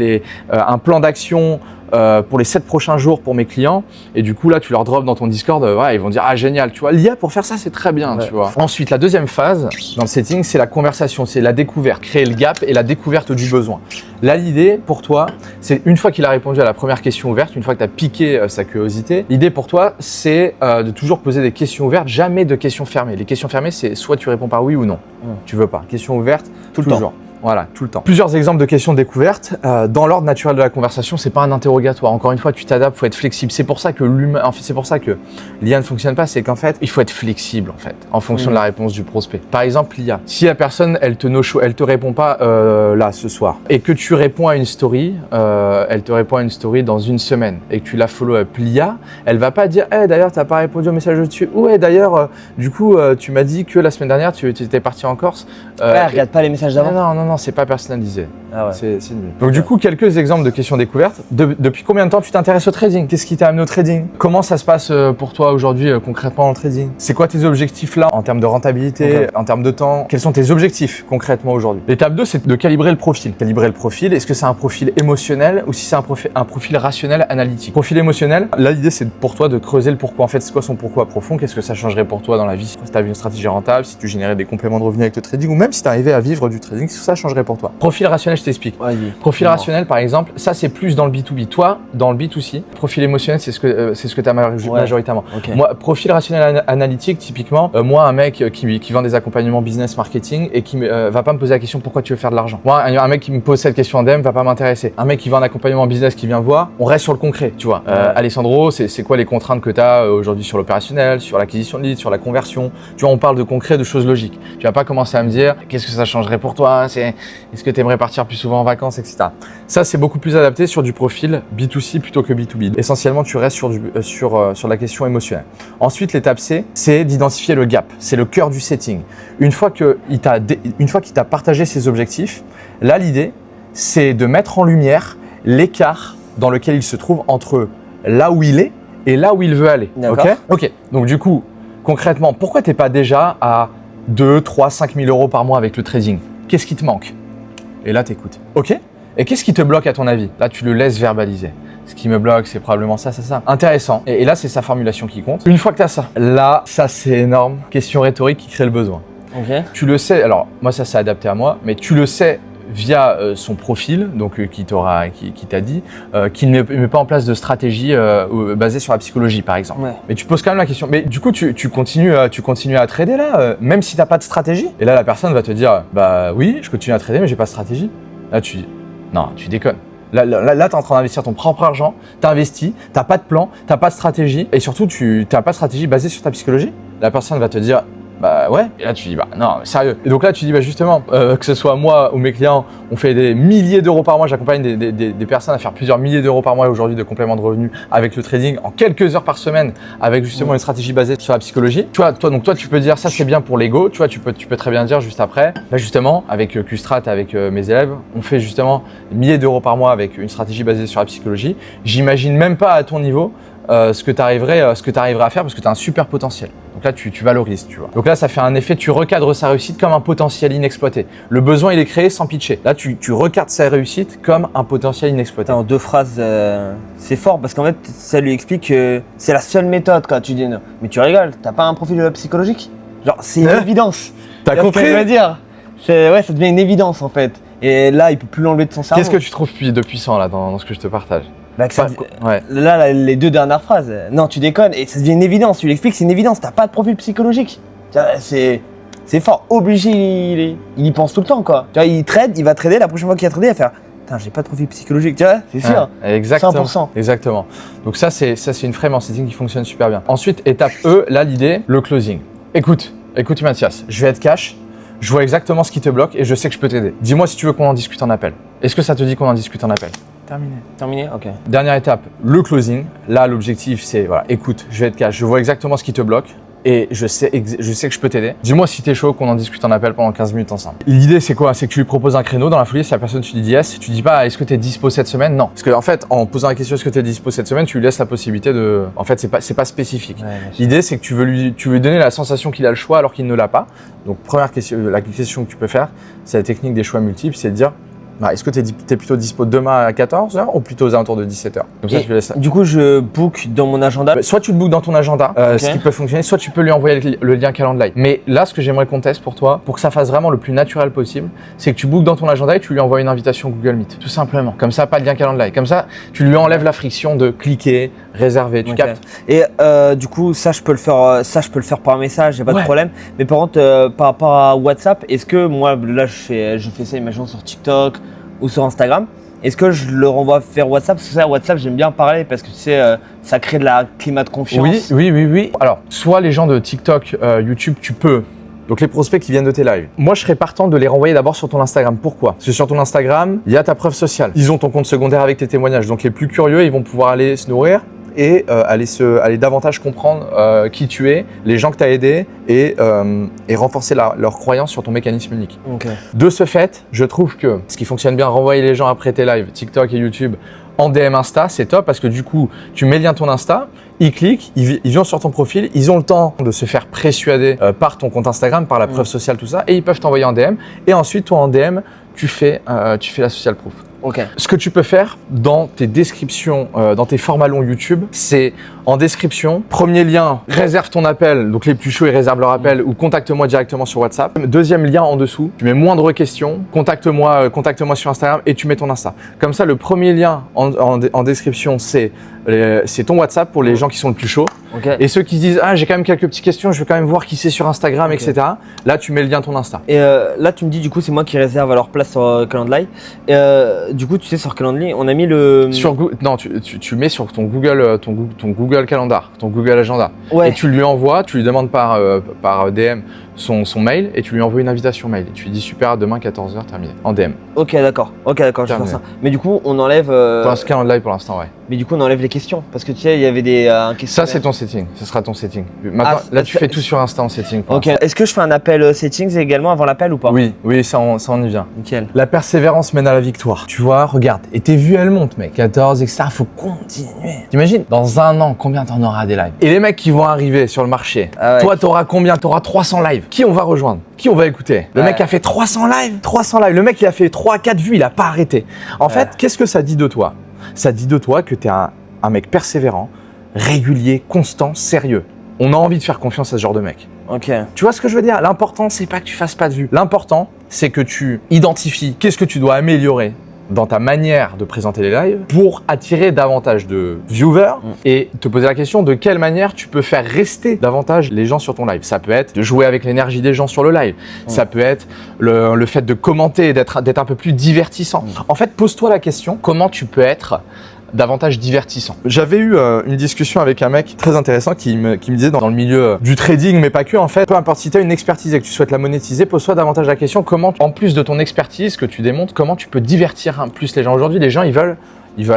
un plan d'action pour les 7 prochains jours pour mes clients et du coup là tu leur drops dans ton Discord, ils vont dire ah génial, tu vois, l'IA pour faire ça c'est très bien, tu vois. Ensuite la deuxième phase dans le setting c'est la conversation, c'est la découverte, créer le gap et la découverte du besoin. Là l'idée pour toi c'est une fois qu'il a répondu à la première question ouverte, une fois que tu as piqué sa curiosité, l'idée pour toi c'est de toujours poser des questions ouvertes, jamais de questions fermées. Les questions fermées c'est soit tu réponds par oui ou non, tu veux pas. Question ouverte, tout le temps. Voilà, tout le temps. Plusieurs exemples de questions découvertes. Dans l'ordre naturel de la conversation, c'est pas un interrogatoire. Encore une fois, tu t'adaptes, faut être flexible. C'est pour ça que l'humain, en fait, c'est pour ça que l'IA ne fonctionne pas, c'est qu'en fait, il faut être flexible en fait, en fonction de la réponse du prospect. Par exemple, l'IA. Si la personne, elle te répond pas là ce soir, et que tu réponds à une story, elle te répond à une story dans une semaine, et que tu la follow up, l'IA, elle va pas dire, d'ailleurs, t'as pas répondu au message dessus. Ouais, d'ailleurs, du coup, tu m'as dit que la semaine dernière, tu étais parti en Corse. Regarde pas les messages d'avant. Non, c'est pas personnalisé. Ah ouais. C'est nul. Donc du coup, quelques exemples de questions découvertes. Depuis combien de temps tu t'intéresses au trading? Qu'est-ce qui t'a amené au trading? Comment ça se passe pour toi aujourd'hui concrètement dans le trading? C'est quoi tes objectifs là en termes de rentabilité, en termes de temps? Quels sont tes objectifs concrètement aujourd'hui? L'étape 2, c'est de calibrer le profil. Calibrer le profil, est-ce que c'est un profil émotionnel ou si c'est un profil rationnel analytique? Profil émotionnel, là l'idée c'est pour toi de creuser le pourquoi. En fait, c'est quoi son pourquoi profond? Qu'est-ce que ça changerait pour toi dans la vie si tu avais une stratégie rentable, si tu générais des compléments de revenus avec le trading ou même si tu arrivais à vivre du trading, qu'est-ce que ça changerait pour toi? Profil rationnel, je t'explique. Profil rationnel, par exemple, ça c'est plus dans le B2B. Toi, dans le B2C, profil émotionnel, c'est ce que tu as majoritairement. Okay. Moi, profil rationnel analytique, typiquement, moi, un mec qui vend des accompagnements business marketing et qui va pas me poser la question pourquoi tu veux faire de l'argent. Moi, un mec qui me pose cette question en DM va pas m'intéresser. Un mec qui vend un accompagnement business qui vient voir, on reste sur le concret, tu vois. Alessandro, c'est quoi les contraintes que tu as aujourd'hui sur l'opérationnel, sur l'acquisition de leads, sur la conversion? Tu vois, on parle de concret, de choses logiques. Tu vas pas commencer à me dire qu'est-ce que ça changerait pour toi, est-ce que tu aimerais partir plus souvent en vacances, etc. Ça, c'est beaucoup plus adapté sur du profil B2C plutôt que B2B. Essentiellement, tu restes sur la question émotionnelle. Ensuite, l'étape C, c'est d'identifier le gap. C'est le cœur du setting. Une fois qu'il t'a partagé ses objectifs, là, l'idée, c'est de mettre en lumière l'écart dans lequel il se trouve entre là où il est et là où il veut aller. Ok. Donc, du coup, concrètement, pourquoi tu n'es pas déjà à 2, 3, 5 000 euros par mois avec le trading? Qu'est-ce qui te manque? Et là, tu écoutes. Ok. Et qu'est-ce qui te bloque à ton avis? Là, tu le laisses verbaliser. Ce qui me bloque, c'est probablement ça. Intéressant. Et là, c'est sa formulation qui compte. Une fois que tu as ça, là, ça c'est énorme. Question rhétorique qui crée le besoin. Tu le sais, alors moi ça s'est adapté à moi, mais tu le sais via son profil, donc qui t'a dit qu'il ne met pas en place de stratégie basée sur la psychologie par exemple. Mais tu poses quand même la question, mais du coup tu continues à trader là, même si t'as pas de stratégie? Et là la personne va te dire, bah oui, je continue à trader mais j'ai pas de stratégie. Là tu dis, non, tu déconnes. Là, tu es en train d'investir ton propre argent, tu investis, tu n'as pas de plan, tu n'as pas de stratégie et surtout, tu n'as pas de stratégie basée sur ta psychologie. La personne va te dire, bah ouais. Et là, tu dis, bah non, sérieux. Et donc là, tu dis, bah justement, que ce soit moi ou mes clients, on fait des milliers d'euros par mois. J'accompagne des personnes à faire plusieurs milliers d'euros par mois aujourd'hui de compléments de revenus avec le trading en quelques heures par semaine avec justement une stratégie basée sur la psychologie. Tu vois, toi, tu peux dire, ça c'est bien pour l'ego. Tu vois, tu peux très bien dire juste après, bah justement, avec Qstrat, avec mes élèves, on fait justement des milliers d'euros par mois avec une stratégie basée sur la psychologie. J'imagine même pas à ton niveau ce que tu arriverais à faire parce que tu as un super potentiel. Donc là, tu valorises, tu vois. Donc là, ça fait un effet, tu recadres sa réussite comme un potentiel inexploité. Le besoin, il est créé sans pitcher. Là, tu recadres sa réussite comme un potentiel inexploité. En 2 phrases, c'est fort parce qu'en fait, ça lui explique que c'est la seule méthode quand tu dis non. Mais tu rigoles, t'as pas un profil psychologique? Genre, c'est une évidence. T'as compris? Ce que je veux dire. Ouais, ça devient une évidence en fait. Et là, il peut plus l'enlever de son cerveau. Qu'est-ce que tu trouves de puissant là dans ce que je te partage? Là, les 2 dernières phrases, non, tu déconnes, et ça devient une évidence. Tu lui expliques, c'est une évidence, t'as pas de profil psychologique. C'est fort, obligé, il y pense tout le temps, quoi. Tu vois, il va trader, la prochaine fois qu'il va trader, il va faire, putain, j'ai pas de profil psychologique, tu vois, c'est sûr. Exactement. 100%. Exactement. Donc ça, c'est une frame en setting qui fonctionne super bien. Ensuite, étape E, là, l'idée, le closing. Écoute Mathias, je vais être cash. Je vois exactement ce qui te bloque et je sais que je peux t'aider. Dis-moi si tu veux qu'on en discute en appel. Est-ce que ça te dit qu'on en discute en appel? Terminé, ok. Dernière étape, le closing. Là, l'objectif, c'est, voilà, écoute, je vais être cash, je vois exactement ce qui te bloque et je sais que je peux t'aider. Dis-moi si t'es chaud qu'on en discute en appel pendant 15 minutes ensemble. L'idée, c'est quoi? C'est que tu lui proposes un créneau dans la foulée. Si la personne, tu dis yes, tu dis pas, est-ce que t'es dispo cette semaine? Non. Parce que, en fait, en posant la question, est-ce que t'es dispo cette semaine, tu lui laisses la possibilité de, en fait, c'est pas spécifique. L'idée, c'est que tu veux lui donner la sensation qu'il a le choix alors qu'il ne l'a pas. Donc, première question, la question que tu peux faire, c'est la technique des choix multiples, c'est de dire, Bah, est-ce que tu es plutôt dispo demain à 14h ou plutôt aux alentours de 17h? Comme ça, je laisse ça. Du coup, je book dans mon agenda. Soit tu le bookes dans ton agenda, ce qui peut fonctionner, soit tu peux lui envoyer le lien Calendly. Mais là, ce que j'aimerais qu'on teste pour toi, pour que ça fasse vraiment le plus naturel possible, c'est que tu bookes dans ton agenda et tu lui envoies une invitation Google Meet. Tout simplement. Comme ça, pas de lien Calendly. Comme ça, tu lui enlèves la friction de cliquer, réserver. Tu captes? Et du coup, ça, je peux le faire par message, il n'y a pas de problème. Mais par contre, par rapport à WhatsApp, est-ce que moi, là, je fais ça, imaginons, sur TikTok ou sur Instagram, est-ce que je le renvoie vers WhatsApp? Parce que ça, WhatsApp, j'aime bien parler parce que tu sais, ça crée de la climat de confiance. Oui. Alors, soit les gens de TikTok, YouTube, tu peux. Donc les prospects qui viennent de tes lives. Moi, je serais partant de les renvoyer d'abord sur ton Instagram. Pourquoi? Parce que sur ton Instagram, il y a ta preuve sociale. Ils ont ton compte secondaire avec tes témoignages. Donc les plus curieux, ils vont pouvoir aller se nourrir et aller davantage comprendre qui tu es, les gens que tu as aidés et renforcer leur croyance sur ton mécanisme unique. Okay. De ce fait, je trouve que ce qui fonctionne bien, renvoyer les gens après tes lives, TikTok et YouTube, en DM Insta, c'est top parce que du coup, tu mets le lien de ton Insta, ils cliquent, ils viennent sur ton profil, ils ont le temps de se faire persuader par ton compte Instagram, par la preuve sociale, tout ça, et ils peuvent t'envoyer en DM. Et ensuite, toi en DM, tu fais la social proof. Okay. Ce que tu peux faire dans tes descriptions, dans tes formats longs YouTube, c'est en description, premier lien, réserve ton appel, donc les plus chauds ils réservent leur appel ou contacte-moi directement sur WhatsApp. Deuxième lien en dessous, tu mets moindre question, contacte-moi sur Instagram et tu mets ton Insta. Comme ça, le premier lien en description, c'est ton WhatsApp pour les gens qui sont le plus chauds. Okay. Et ceux qui se disent « Ah, j'ai quand même quelques petites questions, je veux quand même voir qui c'est sur Instagram, etc. » Là, tu mets le lien de ton Insta. Et là, tu me dis, du coup, c'est moi qui réserve à leur place sur Calendly. Du coup, tu sais, sur Calendly, on a mis le… Non, tu mets sur ton Google, ton Google Calendar, ton Google Agenda. Ouais. Et tu lui envoies, tu lui demandes par DM son mail et tu lui envoies une invitation mail. Et tu lui dis « Super, demain 14h, terminé. » En DM. Ok, d'accord, je vais faire ça. Mais du coup, on enlève… Pour l'instant, Calendly pour l'instant, ouais. Mais du coup, on enlève les questions. Parce que tu sais, il y avait des questions. Ça, c'est ton setting. Ce sera ton setting. Maintenant, là, tu fais tout sur Insta en setting. Ok. Est-ce que je fais un appel settings également avant l'appel ou pas? Oui, ça on y vient. Nickel. La persévérance mène à la victoire. Tu vois, regarde. Et tes vues, elles montent, mec. 14, etc. Faut continuer. T'imagines, dans un an, combien t'en auras des lives? Et les mecs qui vont arriver sur le marché, toi, t'auras combien? T'auras 300 lives. Qui on va rejoindre? Qui on va écouter? Le mec qui a fait 300 lives. 300 lives. Le mec qui a fait 3-4 vues, il a pas arrêté. En fait, qu'est-ce que ça dit de toi? Ça dit de toi que t'es un mec persévérant, régulier, constant, sérieux. On a envie de faire confiance à ce genre de mec. Ok. Tu vois ce que je veux dire? L'important, c'est pas que tu fasses pas de vues. L'important, c'est que tu identifies qu'est-ce que tu dois améliorer dans ta manière de présenter les lives pour attirer davantage de viewers et te poser la question de quelle manière tu peux faire rester davantage les gens sur ton live. Ça peut être de jouer avec l'énergie des gens sur le live. Ça peut être le fait de commenter, d'être un peu plus divertissant. En fait, pose-toi la question, comment tu peux être davantage divertissant. J'avais eu une discussion avec un mec très intéressant qui me disait dans le milieu du trading, mais pas que, en fait, peu importe si tu as une expertise et que tu souhaites la monétiser, pose-toi davantage la question comment, en plus de ton expertise que tu démontres, comment tu peux divertir plus les gens. Aujourd'hui, les gens, ils veulent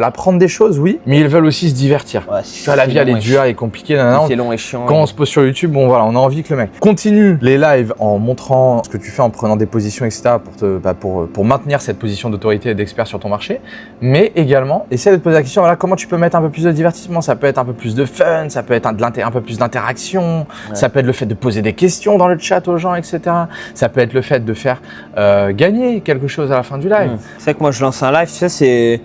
apprendre des choses, oui, mais ils veulent aussi se divertir. Ouais, tu vois, la vie, elle est dure, elle est compliquée. C'est long et chiant. Quand on se pose sur YouTube, bon voilà, on a envie que le mec continue les lives en montrant ce que tu fais, en prenant des positions, etc. pour maintenir cette position d'autorité et d'expert sur ton marché, mais également essaie de te poser la question, voilà, comment tu peux mettre un peu plus de divertissement. Ça peut être un peu plus de fun, ça peut être un peu plus d'interaction, ça peut être le fait de poser des questions dans le chat aux gens, etc. Ça peut être le fait de faire gagner quelque chose à la fin du live. C'est vrai que moi, je lance un live, tu sais, c'est…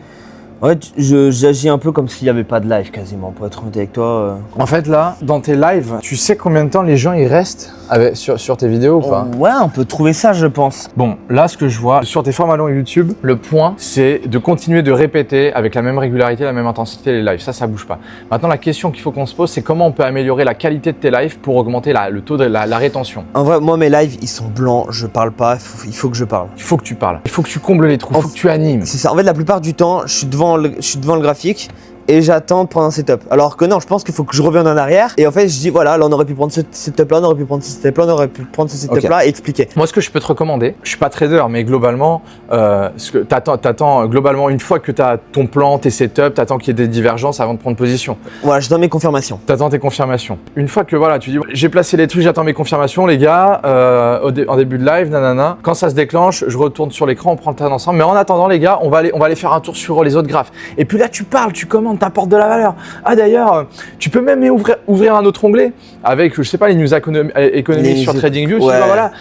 Ouais, j'agis un peu comme s'il n'y avait pas de live quasiment, pour être honnête avec toi. En fait, là, dans tes lives, tu sais combien de temps les gens ils restent sur tes vidéos ou pas? Ouais, on peut trouver ça, je pense. Bon, là, ce que je vois sur tes formats longs YouTube, le point, c'est de continuer de répéter avec la même régularité, la même intensité les lives. Ça bouge pas. Maintenant, la question qu'il faut qu'on se pose, c'est comment on peut améliorer la qualité de tes lives pour augmenter le taux de la rétention. En vrai, moi, mes lives, ils sont blancs, je parle pas, il faut que je parle. Il faut que tu parles. Il faut que tu combles les trous, il faut que tu animes. C'est ça. En fait, la plupart du temps, je suis devant le graphique et j'attends de prendre un setup. Alors que non, je pense qu'il faut que je revienne en arrière et en fait je dis voilà, là on aurait pu prendre ce setup là, on aurait pu prendre ce setup là, on aurait pu prendre ce setup là et expliquer. Moi, ce que je peux te recommander, je suis pas trader, mais globalement, t'attends globalement une fois que tu as ton plan, tes setups, t'attends qu'il y ait des divergences avant de prendre position. Voilà, je donne mes confirmations. T'attends tes confirmations. Une fois que voilà, tu dis j'ai placé les trucs, j'attends mes confirmations, les gars, en début de live, nanana. Quand ça se déclenche, je retourne sur l'écran, on prend le tas ensemble. Mais en attendant, les gars, on va aller faire un tour sur les autres graphes. Et puis là, tu parles, tu commandes. t'apporte de la valeur. Ah d'ailleurs, tu peux même ouvrir un autre onglet avec, je sais pas, les news économiques sur TradingView. Ouais. Voilà,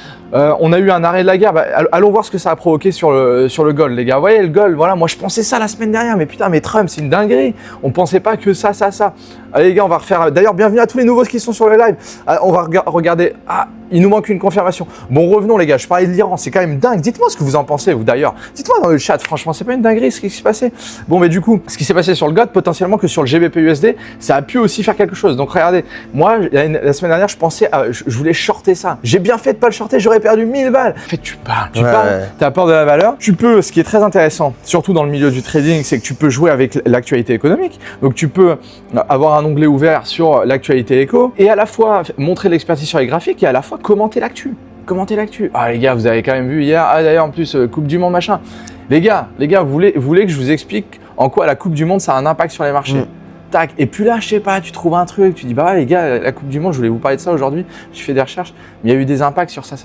on a eu un arrêt de la guerre. Allons voir ce que ça a provoqué sur le gold, les gars. Vous voyez, le gold, voilà, moi je pensais ça la semaine dernière, mais putain, mais Trump, c'est une dinguerie. On pensait pas que ça. Allez les gars, on va refaire. D'ailleurs, bienvenue à tous les nouveaux qui sont sur le live. On va regarder. Ah, il nous manque une confirmation. Bon, revenons les gars, je parlais de l'Iran, c'est quand même dingue. Dites-moi ce que vous en pensez, vous d'ailleurs. Dites-moi dans le chat, franchement, c'est pas une dinguerie ce qui s'est passé. Bon, mais du coup, ce qui s'est passé sur le GOD, potentiellement que sur le GBP USD, ça a pu aussi faire quelque chose. Donc regardez, moi, la semaine dernière, je pensais, je voulais shorter ça. J'ai bien fait de pas le shorter, j'aurais perdu 1000 balles. En fait, tu parles, tu as peur de la valeur. Tu peux, ce qui est très intéressant, surtout dans le milieu du trading, c'est que tu peux jouer avec l'actualité économique. Donc tu peux avoir un onglet ouvert sur l'actualité éco et à la fois montrer l'expertise sur les graphiques et à la fois commenter l'actu. Ah les gars, vous avez quand même vu hier, d'ailleurs en plus, Coupe du Monde machin. Les gars, vous voulez que je vous explique en quoi la Coupe du Monde ça a un impact sur les marchés. Tac, et puis là, je sais pas, tu trouves un truc, tu dis bah ouais, les gars, la Coupe du Monde, je voulais vous parler de ça aujourd'hui, j'ai fait des recherches, mais il y a eu des impacts sur ça.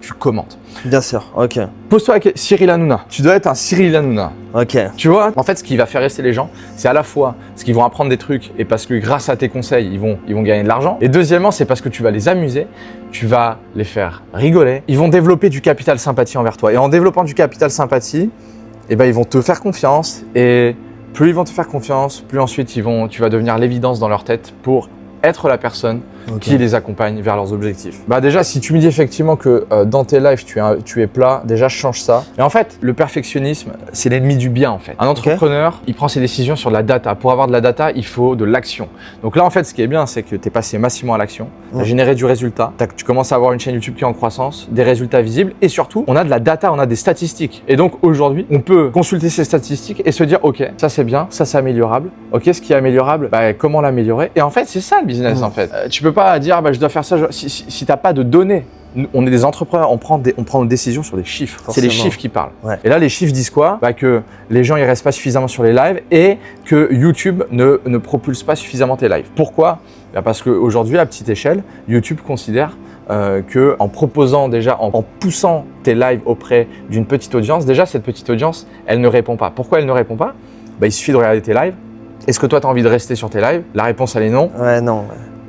Tu commentes. Bien sûr, ok. Pose-toi avec Cyril Hanouna. Tu dois être un Cyril Hanouna. Ok. Tu vois, en fait, ce qui va faire rester les gens, c'est à la fois ce qu'ils vont apprendre des trucs et parce que grâce à tes conseils, ils vont gagner de l'argent. Et deuxièmement, c'est parce que tu vas les amuser, tu vas les faire rigoler. Ils vont développer du capital sympathie envers toi. Et en développant du capital sympathie, eh ben, ils vont te faire confiance et plus ils vont te faire confiance, plus ensuite tu vas devenir l'évidence dans leur tête pour être la personne qui les accompagne vers leurs objectifs. Bah déjà, si tu me dis effectivement que dans tes lives, tu es plat, déjà change ça. Et en fait, le perfectionnisme, c'est l'ennemi du bien en fait. Un entrepreneur, il prend ses décisions sur de la data. Pour avoir de la data, il faut de l'action. Donc là, en fait, ce qui est bien, c'est que tu es passé massivement à l'action, tu as généré du résultat, tu commences à avoir une chaîne YouTube qui est en croissance, des résultats visibles et surtout, on a de la data, on a des statistiques. Et donc aujourd'hui, on peut consulter ces statistiques et se dire, ok, ça c'est bien, ça c'est améliorable. Ok, ce qui est améliorable, bah, comment l'améliorer? Et en fait, c'est ça le business en fait. Tu peux pas dire je dois faire ça si t'as pas de données. On est des entrepreneurs, on prend nos décisions sur des chiffres. C'est les chiffres qui parlent. Ouais. Et là, les chiffres disent quoi? Que les gens ils restent pas suffisamment sur les lives et que YouTube ne propulse pas suffisamment tes lives. Pourquoi? Parce qu'aujourd'hui, à petite échelle, YouTube considère que en proposant déjà, en poussant tes lives auprès d'une petite audience, déjà cette petite audience, elle ne répond pas. Pourquoi elle ne répond pas? Il suffit de regarder tes lives. Est-ce que toi, tu as envie de rester sur tes lives? La réponse, elle est non. Ouais, non.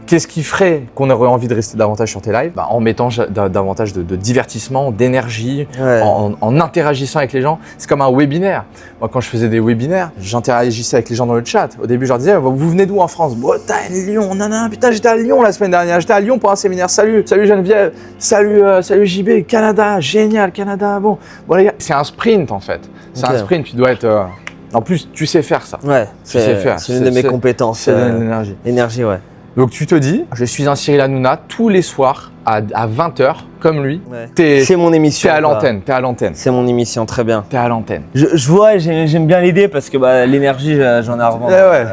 Qu'est-ce qui ferait qu'on aurait envie de rester davantage sur tes lives? En mettant davantage de divertissement, d'énergie, en interagissant avec les gens. C'est comme un webinaire. Moi, quand je faisais des webinaires, j'interagissais avec les gens dans le chat. Au début, je leur disais, vous venez d'où en France? Bretagne, Lyon, nanana. Putain, j'étais à Lyon la semaine dernière. J'étais à Lyon pour un séminaire. Salut Geneviève. Salut JB. Canada, génial, Canada. Bon les gars, c'est un sprint en fait. C'est un sprint. Tu dois être. En plus, tu sais faire ça. Ouais, tu sais faire. C'est une de mes compétences. C'est de l'énergie. Énergie, ouais. Donc tu te dis, je suis un Cyril Hanouna tous les soirs à 20h, comme lui. Ouais. C'est mon émission. T'es à l'antenne. C'est mon émission, très bien. T'es à l'antenne. Je vois, j'aime bien l'idée parce que l'énergie, j'en ai à revendre. Ouais.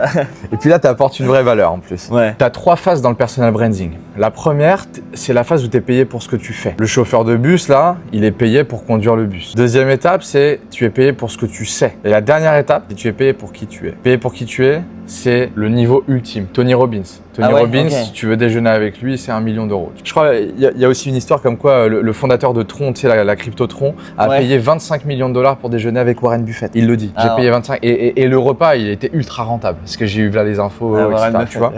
Et puis là, tu apportes une vraie valeur en plus. Ouais. Tu as 3 phases dans le personal branding. La première, c'est la phase où tu es payé pour ce que tu fais. Le chauffeur de bus, là, il est payé pour conduire le bus. Deuxième étape, c'est tu es payé pour ce que tu sais. Et la dernière étape, c'est tu es payé pour qui tu es. Payé pour qui tu es, c'est le niveau ultime. Tony Robbins. Tony Robbins, si tu veux déjeuner avec lui, c'est 1 million d'euros. Je crois il y a aussi une histoire comme quoi le fondateur de Tron, tu sais, la crypto Tron, a payé 25 millions de dollars pour déjeuner avec Warren Buffett. Il le dit. J'ai payé 25 et le repas, il était ultra rentable parce que j'ai eu là les infos, etc. Tu vois.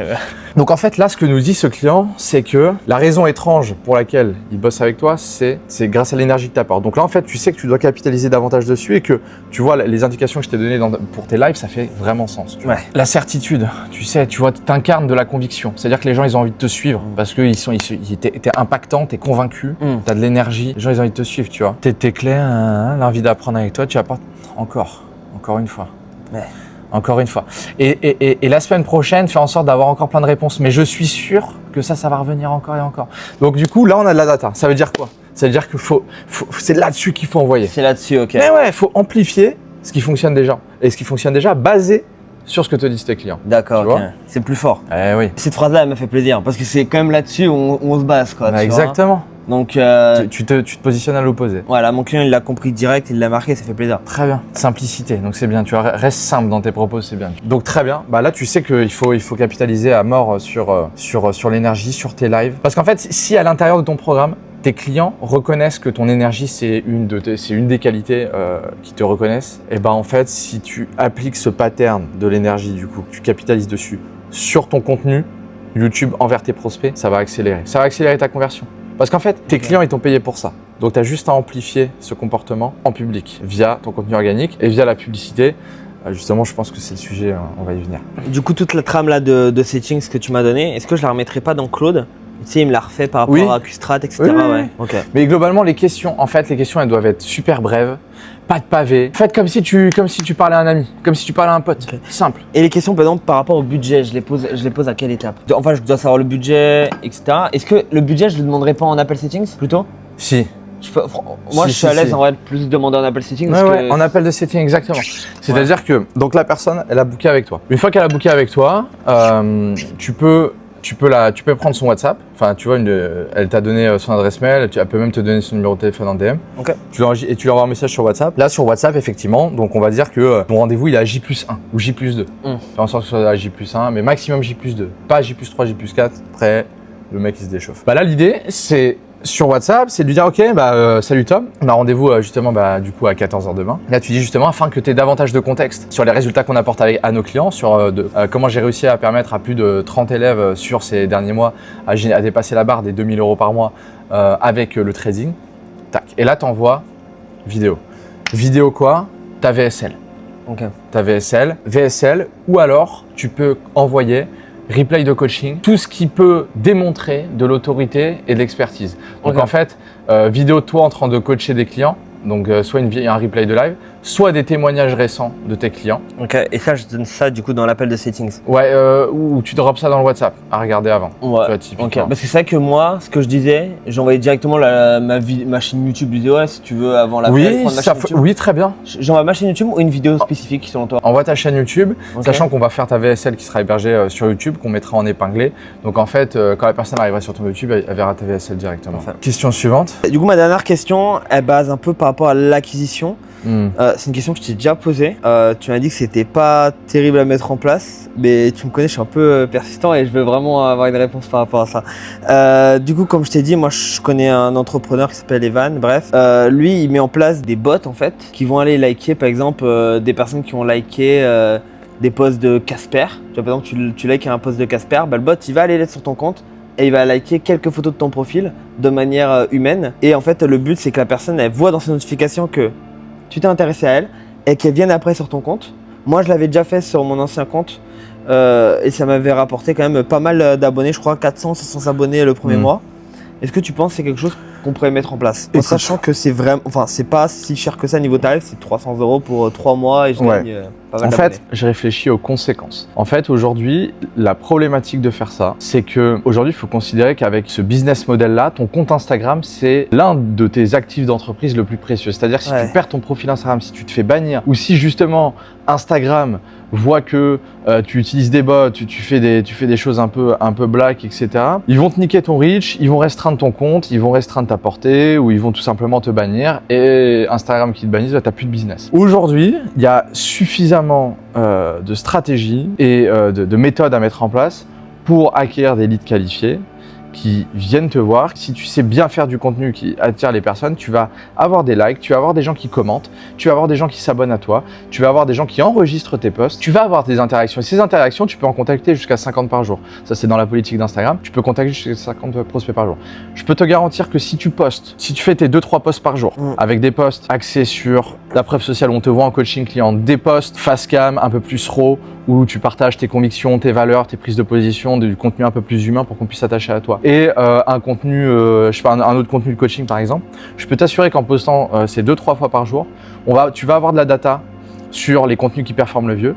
Donc en fait, là, ce que nous dit ce client, c'est que la raison étrange pour laquelle il bosse avec toi, c'est grâce à l'énergie que tu apportes. Donc là, en fait, tu sais que tu dois capitaliser davantage dessus et que tu vois les indications que je t'ai données pour tes lives, ça fait vraiment sens. Tu vois. La certitude, tu sais, tu vois, t'incarnes de la conviction. C'est-à-dire que les gens, ils ont envie de te suivre parce que t'es impactant, t'es convaincu, t'as de l'énergie. Les gens, ils ont envie de te suivre, tu vois. T'es clair, l'envie d'apprendre avec toi, tu apportes encore une fois. Ouais. Encore une fois. Et la semaine prochaine, fais en sorte d'avoir encore plein de réponses. Mais je suis sûr que ça va revenir encore et encore. Donc du coup, là, on a de la data. Ça veut dire quoi? Ça veut dire que c'est là-dessus qu'il faut envoyer. C'est là-dessus, ok. Mais ouais, il faut amplifier ce qui fonctionne déjà. Et ce qui fonctionne déjà, basé sur ce que te disent tes clients. D'accord, ok. C'est plus fort. Oui. Cette phrase-là, elle m'a fait plaisir parce que c'est quand même là-dessus où on se base, quoi. Exactement. Donc, tu te positionnes à l'opposé. Voilà, mon client, il l'a compris direct, il l'a marqué, ça fait plaisir. Très bien. Simplicité, donc c'est bien. Tu restes simple dans tes propos, c'est bien. Donc très bien. Là, tu sais qu'il faut capitaliser à mort sur l'énergie, sur tes lives. Parce qu'en fait, si à l'intérieur de ton programme, tes clients reconnaissent que ton énergie, c'est une des qualités qui te reconnaissent, et ben en fait, si tu appliques ce pattern de l'énergie, du coup, que tu capitalises dessus sur ton contenu YouTube envers tes prospects, ça va accélérer. Ça va accélérer ta conversion. Parce qu'en fait, tes clients, ils t'ont payé pour ça. Donc, tu as juste à amplifier ce comportement en public via ton contenu organique et via la publicité. Justement, je pense que c'est le sujet, on va y venir. Du coup, toute la trame là de settings que tu m'as donné, est-ce que je la remettrai pas dans Claude? Tu sais, il me l'a refait par rapport à QStrat, etc. Oui, ouais. Okay. Mais globalement, les questions, elles doivent être super brèves, pas de pavés. Faites comme si tu parlais à un ami, comme si tu parlais à un pote. Okay. Simple. Et les questions, par exemple, par rapport au budget, je les pose à quelle étape? Enfin, je dois savoir le budget, etc. Est-ce que le budget, je le demanderai pas en appel settings plutôt? Si. Je suis à l'aise en vrai de plus demander en appel setting. Ouais, en appel de setting, exactement. C'est-à-dire que donc la personne, elle a booké avec toi. Une fois qu'elle a booké avec toi, tu peux prendre son WhatsApp. Enfin, tu vois, elle t'a donné son adresse mail, elle peut même te donner son numéro de téléphone en DM. Okay. Tu lui envoies un message sur WhatsApp. Là, sur WhatsApp, effectivement, donc on va dire que ton rendez-vous, il est à J+1 ou J+2. Fais en sorte que ce soit à J+1, mais maximum J+2. Pas J+3, J+4. Après, le mec, il se déchauffe. Là, l'idée, c'est sur WhatsApp, c'est de lui dire ok, salut Tom, on a rendez-vous justement du coup à 14h demain. Là tu dis justement afin que tu aies davantage de contexte sur les résultats qu'on apporte à nos clients, sur comment j'ai réussi à permettre à plus de 30 élèves sur ces derniers mois à dépasser la barre des 2000 € par mois avec le trading. Tac. Et là tu envoies vidéo. Vidéo quoi? Ta VSL. Okay. Ta VSL ou alors tu peux envoyer replay de coaching, tout ce qui peut démontrer de l'autorité et de l'expertise. Donc en fait, vidéo de toi en train de coacher des clients, donc soit un replay de live, soit des témoignages récents de tes clients. Ok, et ça, je donne ça du coup dans l'appel de settings. Ouais, ou tu drops ça dans le WhatsApp à regarder avant. Ouais, tu vois, ok. Parce que c'est vrai que moi, ce que je disais, j'envoyais directement ma chaîne YouTube vidéo, si tu veux, avant l'appel. Oui, très bien. J'envoie ma chaîne YouTube ou une vidéo spécifique selon toi? Envoie ta chaîne YouTube, sachant qu'on va faire ta VSL qui sera hébergée sur YouTube, qu'on mettra en épinglé. Donc en fait, quand la personne arrivera sur ton YouTube, elle verra ta VSL directement. Enfin. Question suivante. Du coup, ma dernière question, elle base un peu par rapport à l'acquisition. C'est une question que je t'ai déjà posée. Tu m'as dit que c'était pas terrible à mettre en place, mais tu me connais, je suis un peu persistant et je veux vraiment avoir une réponse par rapport à ça. Du coup, comme je t'ai dit, moi je connais un entrepreneur qui s'appelle Evan. Bref, lui, il met en place des bots en fait qui vont aller liker, par exemple, des personnes qui ont liké des posts de Casper. Tu vois, par exemple, tu likes un post de Casper, le bot il va aller sur ton compte et il va liker quelques photos de ton profil de manière humaine. Et en fait, le but c'est que la personne elle voit dans ses notifications que tu t'es intéressé à elle et qu'elle vienne après sur ton compte. Moi, je l'avais déjà fait sur mon ancien compte et ça m'avait rapporté quand même pas mal d'abonnés, je crois 400-500 abonnés le premier mois. Est-ce que tu penses que c'est quelque chose qu'on pourrait mettre en place? En sachant que c'est vraiment, enfin, c'est pas si cher que ça niveau tarif, c'est 300 € pour 3 mois et je gagne pas mal d'abonnés. En fait, je réfléchis aux conséquences. En fait, aujourd'hui, la problématique de faire ça, c'est que aujourd'hui, il faut considérer qu'avec ce business model-là, ton compte Instagram, c'est l'un de tes actifs d'entreprise le plus précieux. C'est-à-dire que si tu perds ton profil Instagram, si tu te fais bannir, ou si justement Instagram voit que tu utilises des bots, tu fais des choses un peu black, etc. Ils vont te niquer ton reach, ils vont restreindre ton compte, ils vont restreindre ta portée ou ils vont tout simplement te bannir et Instagram qui te bannise, t'as plus de business. Aujourd'hui, il y a suffisamment de stratégies et de méthodes à mettre en place pour acquérir des leads qualifiés qui viennent te voir. Si tu sais bien faire du contenu qui attire les personnes, tu vas avoir des likes, tu vas avoir des gens qui commentent, tu vas avoir des gens qui s'abonnent à toi, tu vas avoir des gens qui enregistrent tes posts, tu vas avoir des interactions. Et ces interactions, tu peux en contacter jusqu'à 50 par jour. Ça, c'est dans la politique d'Instagram. Tu peux contacter jusqu'à 50 prospects par jour. Je peux te garantir que si tu postes, si tu fais tes 2-3 posts par jour, avec des posts axés sur la preuve sociale où on te voit en coaching client, des posts face cam, un peu plus raw, où tu partages tes convictions, tes valeurs, tes prises de position, du contenu un peu plus humain pour qu'on puisse s'attacher à toi. Et un contenu, un autre contenu de coaching par exemple, je peux t'assurer qu'en postant ces 2-3 fois par jour, tu vas avoir de la data sur les contenus qui performent le mieux.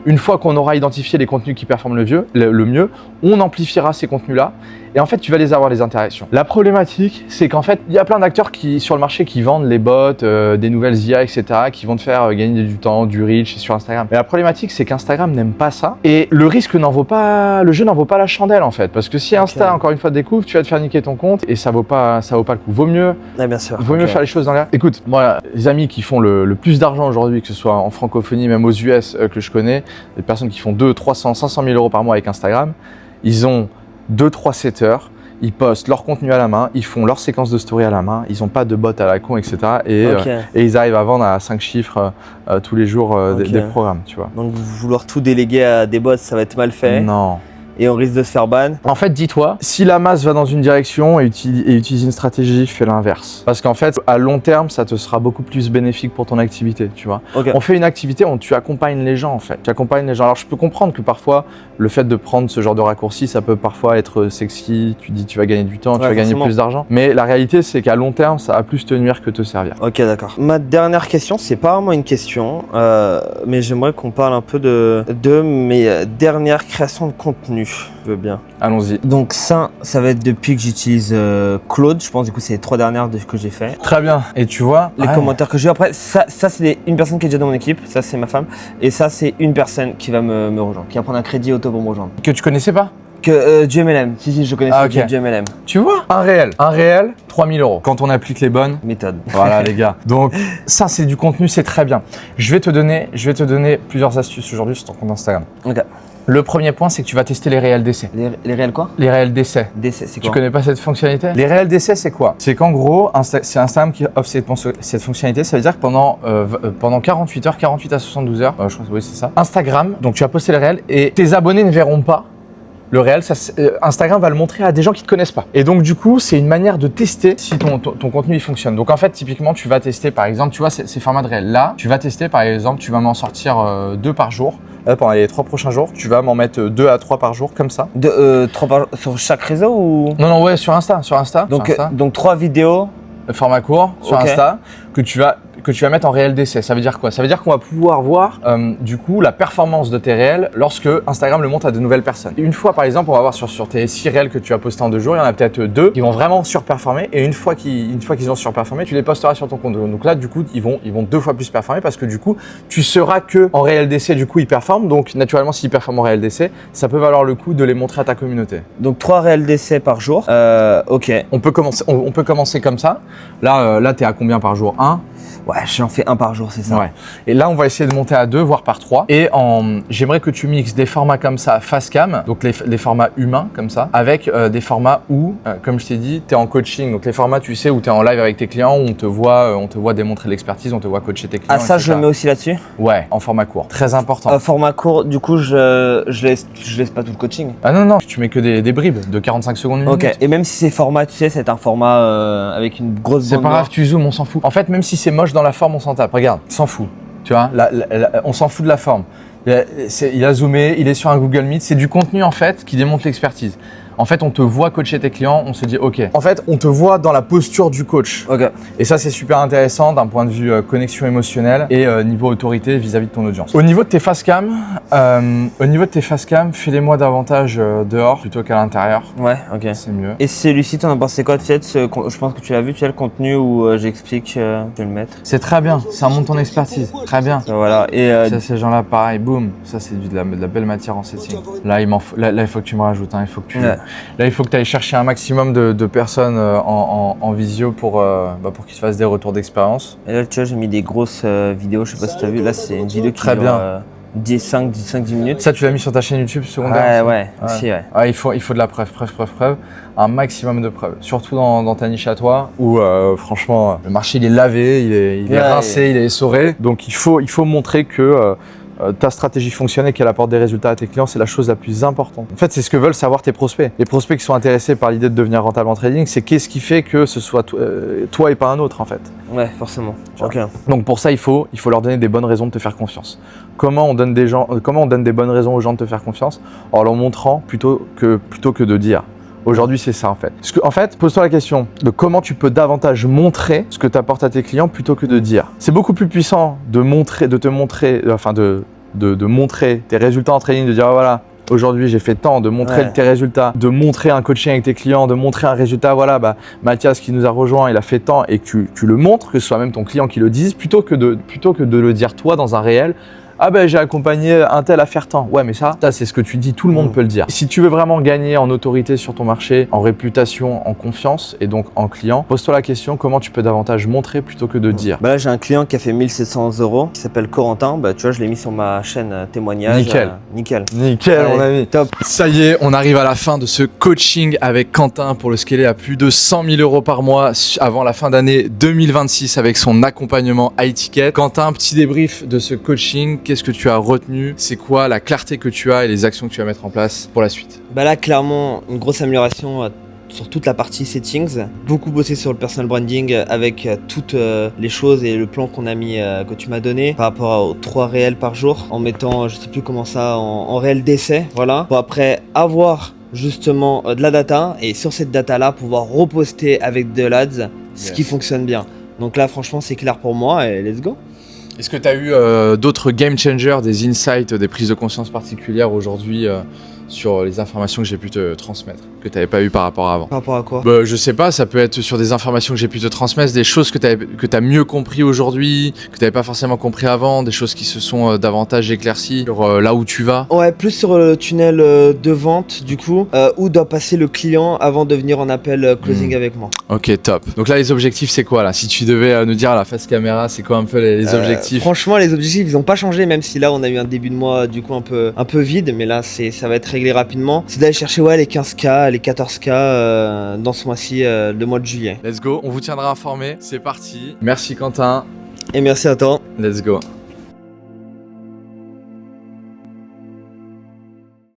Une fois qu'on aura identifié les contenus qui performent le mieux, on amplifiera ces contenus-là et en fait, tu vas avoir les interactions. La problématique, c'est qu'en fait, il y a plein d'acteurs sur le marché qui vendent les bots, des nouvelles IA, etc., qui vont te faire gagner du temps, du reach sur Instagram. Mais la problématique, c'est qu'Instagram n'aime pas ça et le jeu n'en vaut pas la chandelle en fait, parce que si Insta, encore une fois, te découvre, tu vas te faire niquer ton compte et ça vaut pas le coup. Vaut mieux faire les choses dans l'air. Écoute, moi, les amis qui font le plus d'argent aujourd'hui, que ce soit en francophonie, même aux US que je connais, des personnes qui font 200, 300, 500 000 € par mois avec Instagram, ils ont 2-3 setters ils postent leur contenu à la main, ils font leur séquence de story à la main, ils n'ont pas de bot à la con, etc. Et ils arrivent à vendre à 5 chiffres tous les jours des programmes, tu vois. Donc vouloir tout déléguer à des bots, ça va être mal fait. Non. Et on risque de se faire ban. En fait, dis-toi, si la masse va dans une direction et utilise une stratégie, fais l'inverse. Parce qu'en fait, à long terme, ça te sera beaucoup plus bénéfique pour ton activité, tu vois. On fait une activité où tu accompagnes les gens, en fait. Tu accompagnes les gens. Alors, je peux comprendre que parfois, le fait de prendre ce genre de raccourci, ça peut parfois être sexy. Tu dis, tu vas gagner du temps, tu vas gagner plus d'argent. Mais la réalité, c'est qu'à long terme, ça va plus te nuire que te servir. Ok, d'accord. Ma dernière question, c'est pas vraiment une question, mais j'aimerais qu'on parle un peu de mes dernières créations de contenu. Je veux bien. Allons-y. Donc ça va être depuis que j'utilise Claude. Je pense du coup c'est les 3 dernières que j'ai fait. Très bien. Et tu vois les commentaires que j'ai après, ça c'est une personne qui est déjà dans mon équipe. Ça c'est ma femme. Et ça c'est une personne qui va me rejoindre, qui va prendre un crédit auto pour me rejoindre. Que tu connaissais pas? Que du MLM. Si je connaissais du MLM. Tu vois, un réel, 3000 €. Quand on applique les bonnes méthodes. Voilà les gars. Donc ça c'est du contenu, c'est très bien. Je vais te donner plusieurs astuces aujourd'hui sur ton compte Instagram. Ok. Le premier point, c'est que tu vas tester les réels d'essai. Les réels quoi? Les réels d'essai. D'essai, c'est quoi? Tu connais pas cette fonctionnalité? Les réels d'essai, c'est quoi? C'est qu'en gros, c'est Instagram qui offre cette fonctionnalité. Ça veut dire que pendant 48 heures, 48 à 72 heures, je crois que oui, c'est ça. Instagram, donc tu vas poster les réels et tes abonnés ne verront pas le réel. Instagram va le montrer à des gens qui ne te connaissent pas. Et donc, du coup, c'est une manière de tester si ton contenu il fonctionne. Donc, en fait, typiquement, tu vas tester, par exemple, tu vois, ces formats de réel. Là, tu vas tester, par exemple, tu vas m'en sortir 2 par jour. Là, pendant les 3 prochains jours, tu vas m'en mettre 2 à 3 par jour, comme ça. 3 par jour sur chaque réseau ou? Non, ouais, sur Insta. Donc 3 vidéos. Format court sur Insta que tu vas mettre en réel d'essai. Ça veut dire quoi? Ça veut dire qu'on va pouvoir voir du coup la performance de tes réels lorsque Instagram le montre à de nouvelles personnes. Une fois par exemple, on va voir sur tes 6 réels que tu as postés en 2 jours, il y en a peut-être 2 qui vont vraiment surperformer et une fois qu'ils ont surperformé, tu les posteras sur ton compte. Donc là du coup, ils vont 2 fois plus performer parce que du coup, tu sauras que en réel d'essai du coup, ils performent. Donc naturellement, s'ils performent en réel d'essai, ça peut valoir le coup de les montrer à ta communauté. Donc 3 réels d'essai par jour. OK. On peut commencer comme ça. Là tu es à combien par jour? 1? Ouais, j'en fais 1 par jour, c'est ça. Ouais. Et là, on va essayer de monter à 2, voire par 3. Et j'aimerais que tu mixes des formats comme ça, face cam, donc les formats humains comme ça, avec des formats où, comme je t'ai dit, tu es en coaching. Donc les formats, tu sais, où tu es en live avec tes clients, où on te voit démontrer l'expertise, on te voit coacher tes clients. Ah, ça, etc. je le mets aussi là-dessus? Ouais, en format court. Très important. Format court, du coup, je laisse pas tout le coaching. Ah non, tu mets que des bribes de 45 secondes, une minute. Ok, et même si c'est format, tu sais, c'est un format avec une grosse bande. C'est pas grave, tu zoomes, on s'en fout. En fait, même si c'est moche dans la forme, on s'en tape. Regarde, s'en fout. Tu vois, on s'en fout de la forme. Il a zoomé, il est sur un Google Meet. C'est du contenu en fait qui démontre l'expertise. En fait, on te voit coacher tes clients, on se dit OK. En fait, on te voit dans la posture du coach. Ok. Et ça, c'est super intéressant d'un point de vue connexion émotionnelle et niveau autorité vis-à-vis de ton audience. Au niveau de tes face cam, fais-les-moi davantage dehors plutôt qu'à l'intérieur. Ouais, ok. C'est mieux. Et celui-ci, t'en as pensé quoi? Tu sais, je pense que tu l'as vu, tu sais, le contenu où j'explique, je vais le mettre. C'est très bien, ça monte ton expertise. Très bien. Voilà. Et ça, ces gens-là, pareil, boum. Ça, c'est de la belle matière en setting. Là, il faut que tu me rajoutes. Hein, il faut que tu. Là, il faut que tu ailles chercher un maximum de personnes en visio pour qu'ils se fassent des retours d'expérience. Et là, tu vois, j'ai mis des grosses vidéos, je sais pas si tu as vu. Là, c'est une vidéo qui dure 5-10 minutes. Ça, tu l'as mis sur ta chaîne YouTube secondaire? Ouais. Aussi, ouais. Il faut de la preuve. Un maximum de preuves. Surtout dans ta niche à toi où, franchement, le marché, il est lavé, il est rincé, il est essoré. Donc, il faut montrer que ta stratégie fonctionne et qu'elle apporte des résultats à tes clients, c'est la chose la plus importante. En fait, c'est ce que veulent savoir tes prospects. Les prospects qui sont intéressés par l'idée de devenir rentable en trading, c'est qu'est-ce qui fait que ce soit toi et pas un autre en fait. Ouais, forcément. Ok. Donc pour ça, il faut leur donner des bonnes raisons de te faire confiance. Comment on donne des bonnes raisons aux gens de te faire confiance? En leur montrant plutôt que de dire. Aujourd'hui, c'est ça en fait. En fait, pose-toi la question de comment tu peux davantage montrer ce que tu apportes à tes clients plutôt que de dire. C'est beaucoup plus puissant de te montrer tes résultats en trading, de dire voilà, aujourd'hui j'ai fait tant, de montrer tes résultats, de montrer un coaching avec tes clients, de montrer un résultat, voilà, Mathias qui nous a rejoint, il a fait tant et que tu le montres, que ce soit même ton client qui le dise, plutôt que de le dire toi dans un réel. Ah ben j'ai accompagné un tel à faire tant. Ouais mais ça c'est ce que tu dis, tout le monde peut le dire. Si tu veux vraiment gagner en autorité sur ton marché, en réputation, en confiance et donc en client, pose-toi la question comment tu peux davantage montrer plutôt que de dire. Bah là j'ai un client qui a fait 1700 € qui s'appelle Corentin, bah tu vois je l'ai mis sur ma chaîne témoignage. Nickel. Nickel. Nickel Allez, mon ami. top. Ça y est, on arrive à la fin de ce coaching avec Quentin pour le scaler à plus de 100 000 € par mois avant la fin d'année 2026 avec son accompagnement high-ticket. Quentin, petit débrief de ce coaching, qu'est-ce que tu as retenu? C'est quoi la clarté que tu as et les actions que tu vas mettre en place pour la suite? Bah là clairement une grosse amélioration sur toute la partie settings, beaucoup bossé sur le personal branding avec toutes les choses et le plan qu'on a mis, que tu m'as donné par rapport aux 3 réels par jour en mettant, je sais plus comment ça, en réel d'essai, voilà. Pour après avoir justement de la data et sur cette data là pouvoir reposter avec de l'ads, ce qui fonctionne bien. Donc là franchement c'est clair pour moi et let's go. Est-ce que tu as eu d'autres game changers, des insights, des prises de conscience particulières aujourd'hui sur les informations que j'ai pu te transmettre, que tu n'avais pas eu par rapport à avant? Par rapport à quoi? Je sais pas, ça peut être sur des informations que j'ai pu te transmettre, des choses que tu as mieux compris aujourd'hui, que tu n'avais pas forcément compris avant, des choses qui se sont davantage éclaircies sur là où tu vas. Ouais, plus sur le tunnel de vente du coup, où doit passer le client avant de venir en appel closing avec moi. Ok, top. Donc là, les objectifs, c'est quoi là? Si tu devais nous dire à la face caméra, c'est quoi un peu les objectifs? Franchement, les objectifs, ils ont pas changé, même si là, on a eu un début de mois du coup un peu vide, mais là, ça va être réglé rapidement. C'est d'aller chercher les 15K, les 14K dans ce mois-ci, le mois de juillet. Let's go, on vous tiendra informé. C'est parti. Merci Quentin. Et merci à toi. Let's go.